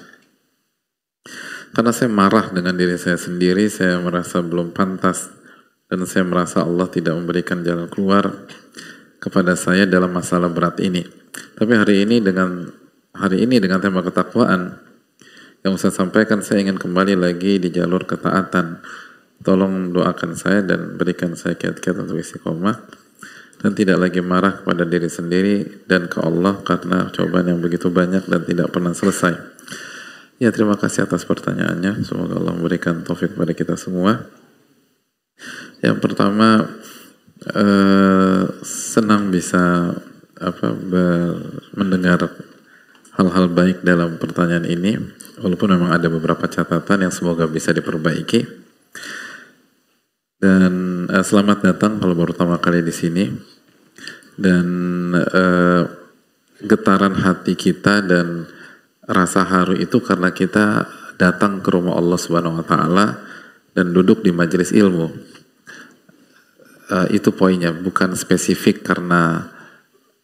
Karena saya marah dengan diri saya sendiri, saya merasa belum pantas dan saya merasa Allah tidak memberikan jalan keluar kepada saya dalam masalah berat ini. Tapi hari ini dengan tema ketakwaan yang saya sampaikan, saya ingin kembali lagi di jalur ketaatan. Tolong doakan saya dan berikan saya kiat-kiat untuk istiqomah dan tidak lagi marah kepada diri sendiri dan ke Allah karena cobaan yang begitu banyak dan tidak pernah selesai. Ya, terima kasih atas pertanyaannya. Semoga Allah memberikan taufik kepada kita semua. Yang pertama, senang bisa mendengar hal-hal baik dalam pertanyaan ini, walaupun memang ada beberapa catatan yang semoga bisa diperbaiki. Dan selamat datang kalau baru pertama kali di sini. Dan getaran hati kita dan rasa haru itu karena kita datang ke rumah Allah Subhanahu wa taala dan duduk di majelis ilmu. Itu poinnya, bukan spesifik karena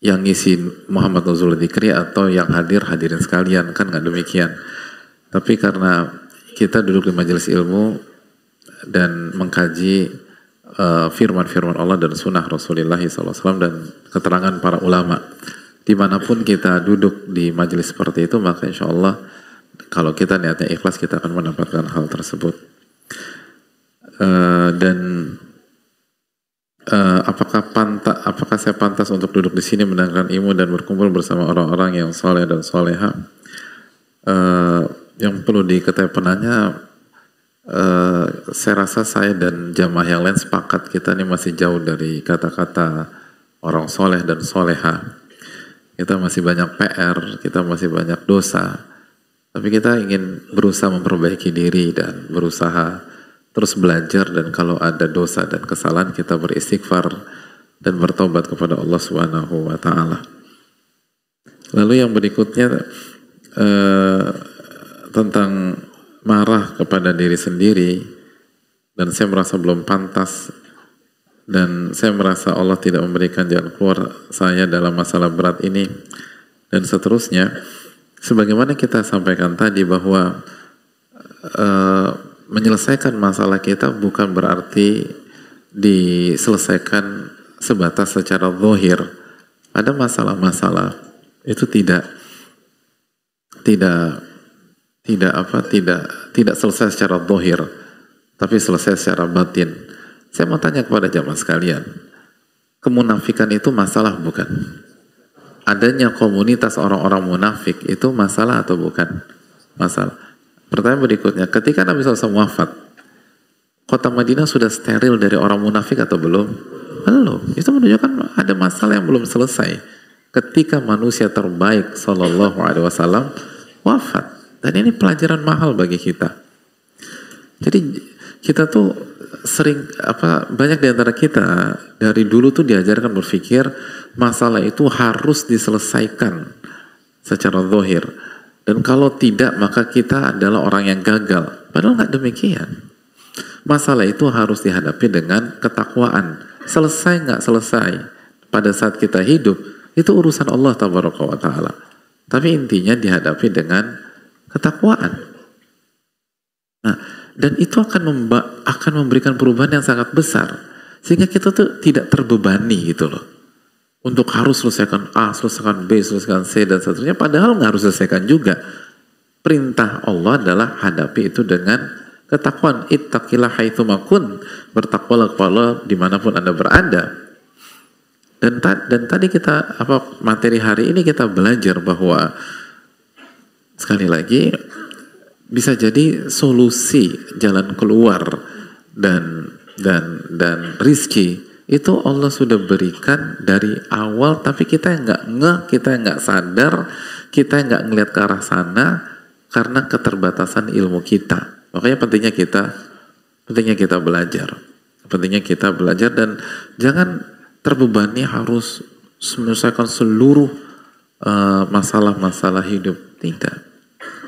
yang ngisi Muhammad Nuzul Dzikri atau yang hadirin sekalian, kan nggak demikian. Tapi karena kita duduk di majelis ilmu dan mengkaji firman-firman Allah dan sunnah Rasulullah SAW dan keterangan para ulama. Dimanapun kita duduk di majelis seperti itu, maka insya Allah kalau kita niatnya ikhlas, kita akan mendapatkan hal tersebut. Apakah saya pantas untuk duduk di sini mendengarkan ilmu dan berkumpul bersama orang-orang yang soleh dan soleha? Yang perlu diketahui penanya, saya rasa saya dan jamaah yang lain sepakat kita ini masih jauh dari kata-kata orang soleh dan soleha. Kita masih banyak PR, kita masih banyak dosa, tapi kita ingin berusaha memperbaiki diri dan berusaha terus belajar, dan kalau ada dosa dan kesalahan kita beristighfar dan bertobat kepada Allah Subhanahu wa taala. Lalu yang berikutnya tentang marah kepada diri sendiri dan saya merasa belum pantas dan saya merasa Allah tidak memberikan jalan keluar saya dalam masalah berat ini dan seterusnya. Sebagaimana kita sampaikan tadi bahwa menyelesaikan masalah kita bukan berarti diselesaikan sebatas secara zahir. Ada masalah-masalah itu tidak selesai secara zahir, tapi selesai secara batin. Saya mau tanya kepada jamaah sekalian, kemunafikan itu masalah bukan? Adanya komunitas orang-orang munafik itu masalah atau bukan? Masalah. Pertanyaan berikutnya, ketika Nabi SAW wafat, kota Madinah sudah steril dari orang munafik atau belum? Belum. Itu menunjukkan ada masalah yang belum selesai. Ketika manusia terbaik Sallallahu Alaihi Wasallam wafat, dan ini pelajaran mahal bagi kita. Jadi kita tuh banyak di antara kita dari dulu tuh diajarkan berpikir masalah itu harus diselesaikan secara zahir. Dan kalau tidak, maka kita adalah orang yang gagal. Padahal nggak demikian. Masalah itu harus dihadapi dengan ketakwaan. Selesai nggak selesai pada saat kita hidup, itu urusan Allah Tabaraka wa Ta'ala. Tapi intinya dihadapi dengan ketakwaan. Nah, dan itu akan memberikan perubahan yang sangat besar. Sehingga kita tuh tidak terbebani gitu loh. Untuk harus selesaikan A, selesaikan B, selesaikan C, dan seterusnya. Padahal nggak harus selesaikan juga. Perintah Allah adalah hadapi itu dengan ketakwaan. Ittaqillah haitsuma kun. Bertakwalah kepada Allah dimanapun Anda berada. Dan tadi kita, materi hari ini kita belajar bahwa sekali lagi bisa jadi solusi jalan keluar dan rizki itu Allah sudah berikan dari awal, tapi kita nggak kita nggak sadar, kita nggak ngelihat ke arah sana karena keterbatasan ilmu kita. Makanya pentingnya kita belajar dan jangan terbebani harus menyelesaikan seluruh masalah-masalah hidup. Tidak,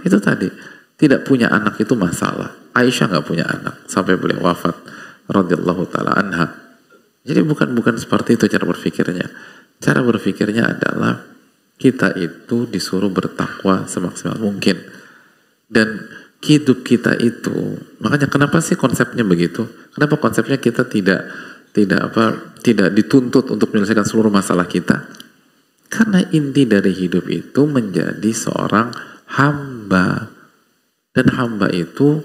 itu tadi. Tidak punya anak itu masalah. Aisyah nggak punya anak sampai beliau wafat radhiyallahu taala anha. Jadi bukan seperti itu cara berpikirnya. Cara berpikirnya adalah kita itu disuruh bertakwa semaksimal mungkin. Dan hidup kita itu, makanya kenapa sih konsepnya begitu? Kenapa konsepnya kita tidak dituntut untuk menyelesaikan seluruh masalah kita? Karena inti dari hidup itu menjadi seorang hamba. Dan hamba itu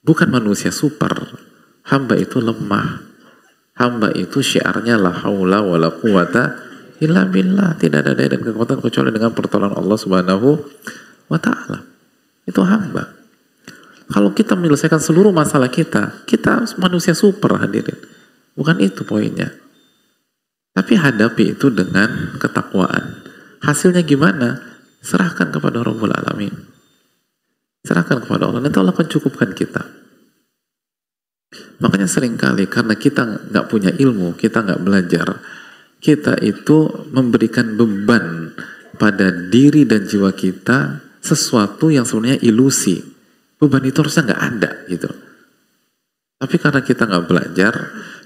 bukan manusia super. Hamba itu lemah. Hamba itu syiarnya la haula wa la quwata illa billah. Tidak ada daya dan kekuatan kecuali dengan pertolongan Allah Subhanahu wa ta'ala. Itu hamba. Kalau kita menyelesaikan seluruh masalah kita manusia super hadirin. Bukan itu poinnya. Tapi hadapi itu dengan ketakwaan. Hasilnya gimana? Serahkan kepada Rabbul Alamin. Serahkan kepada Allah. Nanti Allah akan cukupkan kita. Makanya seringkali karena kita nggak punya ilmu, kita nggak belajar, kita itu memberikan beban pada diri dan jiwa kita sesuatu yang sebenarnya ilusi. Beban itu harusnya nggak ada gitu. Tapi karena kita nggak belajar,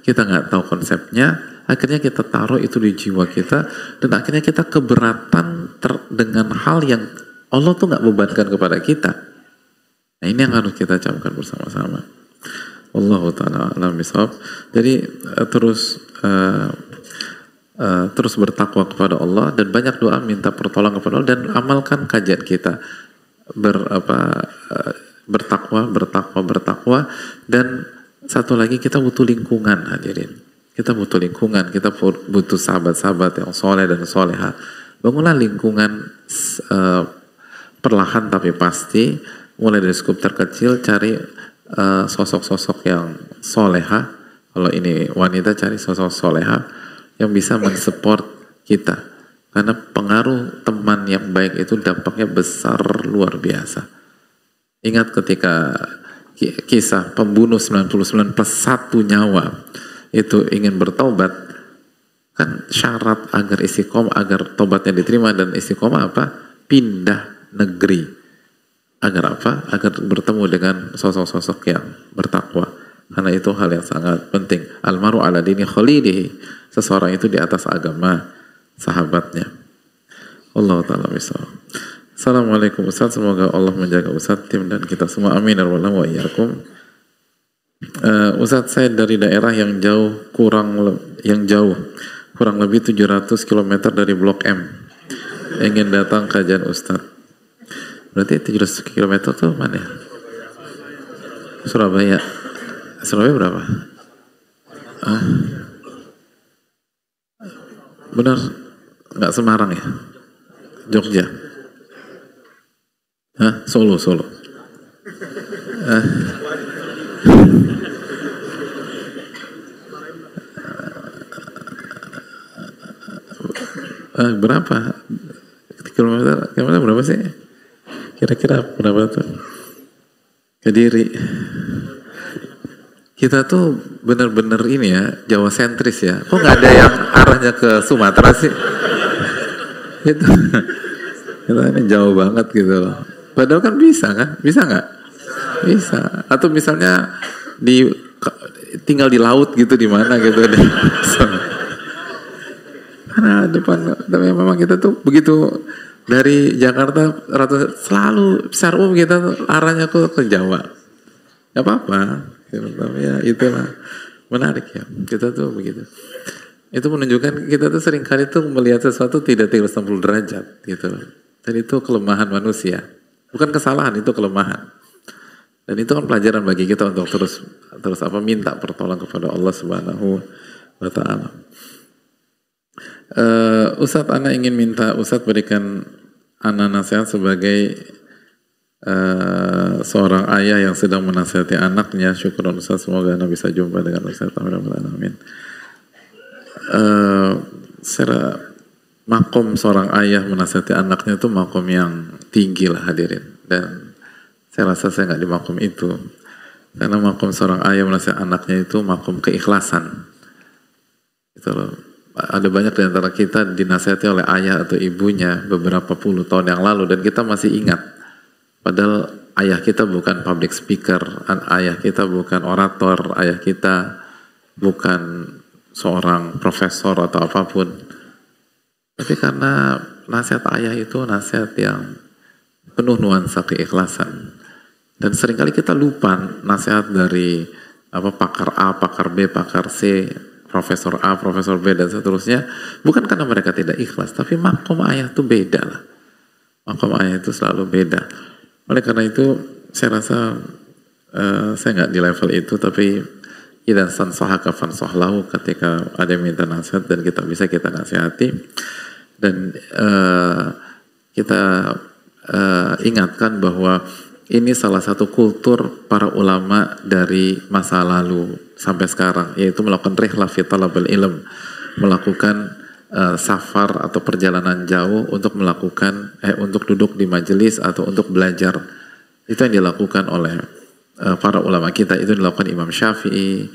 kita nggak tahu konsepnya, akhirnya kita taruh itu di jiwa kita, dan akhirnya kita keberatan dengan hal yang Allah tuh nggak bebankan kepada kita. Nah ini yang harus kita camkan bersama-sama. Wallahu ta'ala a'lam bishawab. Jadi terus bertakwa kepada Allah dan banyak doa minta pertolongan kepada Allah dan amalkan kajian kita bertakwa dan satu lagi kita butuh lingkungan hadirin. Kita butuh lingkungan, kita butuh sahabat-sahabat yang soleh dan soleha. Bangunlah lingkungan perlahan tapi pasti, mulai dari skup terkecil, cari sosok-sosok yang soleha. Kalau ini wanita, cari sosok soleha yang bisa mensupport kita. Karena pengaruh teman yang baik itu dampaknya besar luar biasa. Ingat ketika kisah pembunuh 99 plus 1 nyawa itu ingin bertobat, kan syarat agar istiqomah, agar tobatnya diterima dan istiqomah apa? Pindah negeri. Agar apa? Agar bertemu dengan sosok-sosok yang bertakwa. Karena itu hal yang sangat penting. Almaru ala dini khalilihi. Seseorang itu di atas agama sahabatnya. Allah ta'ala bisawab. Assalamualaikum Ustaz, semoga Allah menjaga Ustaz, tim dan kita semua, amin wa iyyakum. Ustaz, saya dari daerah yang jauh kurang lebih 700 km dari Blok M, ingin datang kajian Ustaz. Berarti 700 km itu mana ya? Surabaya berapa? Benar, nggak Semarang ya? Jogja? Solo. Berapa? Kilometer berapa sih? Kira-kira berapa tuh? Kediri. Kita tuh bener-bener ini ya, Jawa sentris ya. Kok nggak ada yang arahnya ke Sumatera sih? Itu kita ini jauh banget gitu loh. Padahal kan bisa kan? Bisa nggak? Bisa. Atau misalnya tinggal di laut gitu, di mana gitu deh. Karena depan, tapi memang kita tuh begitu dari Jakarta selalu secara umum kita arahnya ke Jawa. Gak apa-apa. Tapi ya itulah menarik ya. Kita tuh begitu. Itu menunjukkan kita tuh seringkali tuh melihat sesuatu tidak 360 derajat gitu. Dan itu kelemahan manusia. Bukan kesalahan, itu kelemahan. Dan itu kan pelajaran bagi kita untuk terus minta pertolongan kepada Allah Subhanahu wa ta'ala. Ustadz, ana ingin minta Ustadz berikan ana nasihat sebagai seorang ayah yang sedang menasihati anaknya. Syukuran Ustadz, semoga ana bisa jumpa dengan Ustadz. Amin. Makom seorang ayah menasihati anaknya itu makom yang tinggi lah hadirin, dan saya rasa saya nggak di makom itu, karena makom seorang ayah menasihati anaknya itu makom keikhlasan gitu loh. Ada banyak di antara kita dinasihati oleh ayah atau ibunya beberapa puluh tahun yang lalu dan kita masih ingat, padahal ayah kita bukan public speaker, ayah kita bukan orator, ayah kita bukan seorang profesor atau apapun. Tapi karena nasihat ayah itu nasihat yang penuh nuansa keikhlasan. Dan seringkali kita lupa nasihat dari pakar A, pakar B, pakar C, Profesor A, Profesor B, dan seterusnya. Bukan karena mereka tidak ikhlas, tapi makom ayah itu beda lah. Makom ayah itu selalu beda. Oleh karena itu, saya rasa saya nggak di level itu, tapi idan sansahaka fansahlahu, ketika ada yang minta nasihat dan kita bisa kita nasihati. Dan kita ingatkan bahwa ini salah satu kultur para ulama dari masa lalu sampai sekarang, yaitu melakukan rihlah fi talabil ilm, melakukan safar atau perjalanan jauh untuk melakukan untuk duduk di majelis atau untuk belajar. Itu yang dilakukan oleh para ulama kita, itu dilakukan Imam Syafi'i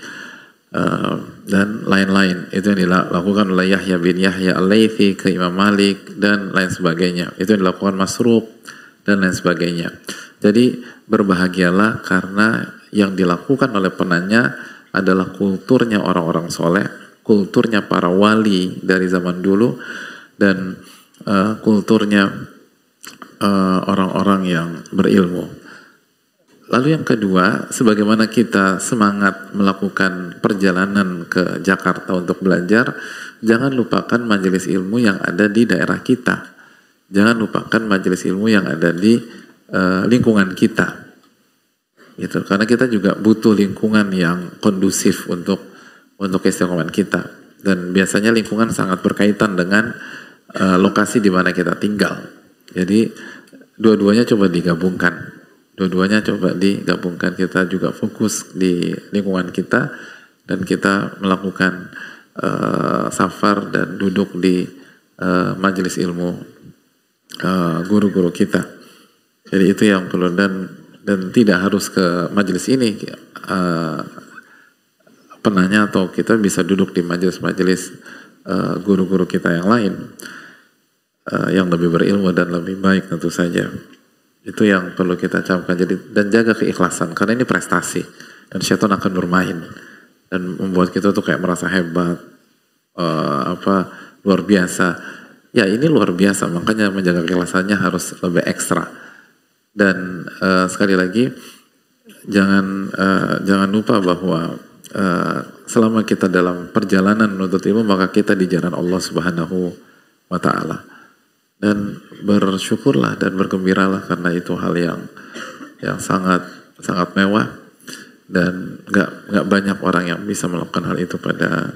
dan lain-lain. Itu yang dilakukan oleh Yahya bin Yahya Al-Laythi ke Imam Malik dan lain sebagainya. Itu yang dilakukan Masruq dan lain sebagainya. Jadi berbahagialah karena yang dilakukan oleh penanya adalah kulturnya orang-orang soleh, kulturnya para wali dari zaman dulu, dan kulturnya orang-orang yang berilmu. Lalu yang kedua, sebagaimana kita semangat melakukan perjalanan ke Jakarta untuk belajar, jangan lupakan majelis ilmu yang ada di daerah kita. Jangan lupakan majelis ilmu yang ada di lingkungan kita. Gitu. Karena kita juga butuh lingkungan yang kondusif untuk keistiqomahan kita. Dan biasanya lingkungan sangat berkaitan dengan lokasi di mana kita tinggal. Jadi dua-duanya coba digabungkan. Kita juga fokus di lingkungan kita dan kita melakukan safar dan duduk di majelis ilmu guru-guru kita. Jadi itu yang perlu, dan tidak harus ke majelis ini penanya, atau kita bisa duduk di majelis-majelis guru-guru kita yang lain yang lebih berilmu dan lebih baik tentu saja. Itu yang perlu kita camkan. Jadi, dan jaga keikhlasan, karena ini prestasi dan syaitan akan bermain dan membuat kita tuh kayak merasa hebat, luar biasa. Ya ini luar biasa, makanya menjaga keikhlasannya harus lebih ekstra. Dan sekali lagi jangan lupa bahwa selama kita dalam perjalanan menuntut ilmu, maka kita di jalan Allah Subhanahu wa Ta'ala. Dan bersyukurlah dan bergembiralah, karena itu hal yang sangat sangat mewah, dan nggak banyak orang yang bisa melakukan hal itu pada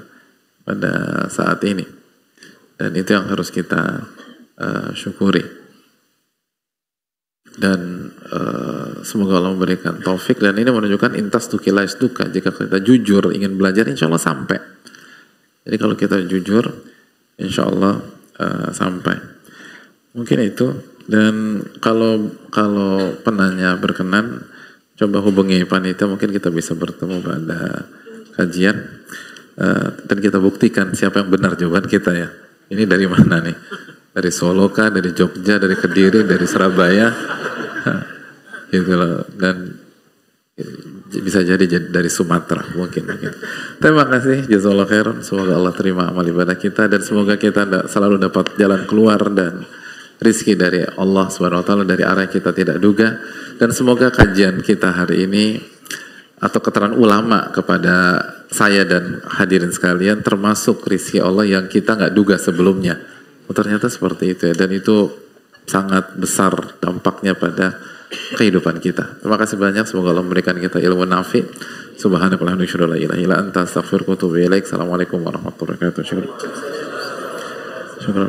saat ini. Dan itu yang harus kita syukuri. Dan semoga Allah memberikan taufik, dan ini menunjukkan intas tukila isduka. Jika kita jujur ingin belajar, insya Allah sampai. Jadi kalau kita jujur, insya Allah sampai. Mungkin itu. Dan kalau penanya berkenan, coba hubungi panitia, mungkin kita bisa bertemu pada kajian dan kita buktikan siapa yang benar jawaban kita ya. Ini dari mana nih? Dari Solo kah, dari Jogja, dari Kediri, dari Surabaya, gitu loh. Dan bisa jadi dari Sumatera mungkin. Terima kasih, jazakallahu khairan. Semoga Allah terima amal ibadah kita, dan semoga kita selalu dapat jalan keluar dan rizki dari Allah SWT dari arah yang kita tidak duga. Dan semoga kajian kita hari ini atau keterangan ulama kepada saya dan hadirin sekalian termasuk rizki Allah yang kita nggak duga sebelumnya. Ternyata seperti itu ya, dan itu sangat besar dampaknya pada kehidupan kita. Terima kasih banyak, semoga Allah memberikan kita ilmu nafi. Subhanakallahumma wa bihamdika, la ilaha illa anta, astaghfiruka wa atubu ilaik. Assalamualaikum warahmatullahi wabarakatuh. Syukur.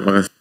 Terima kasih.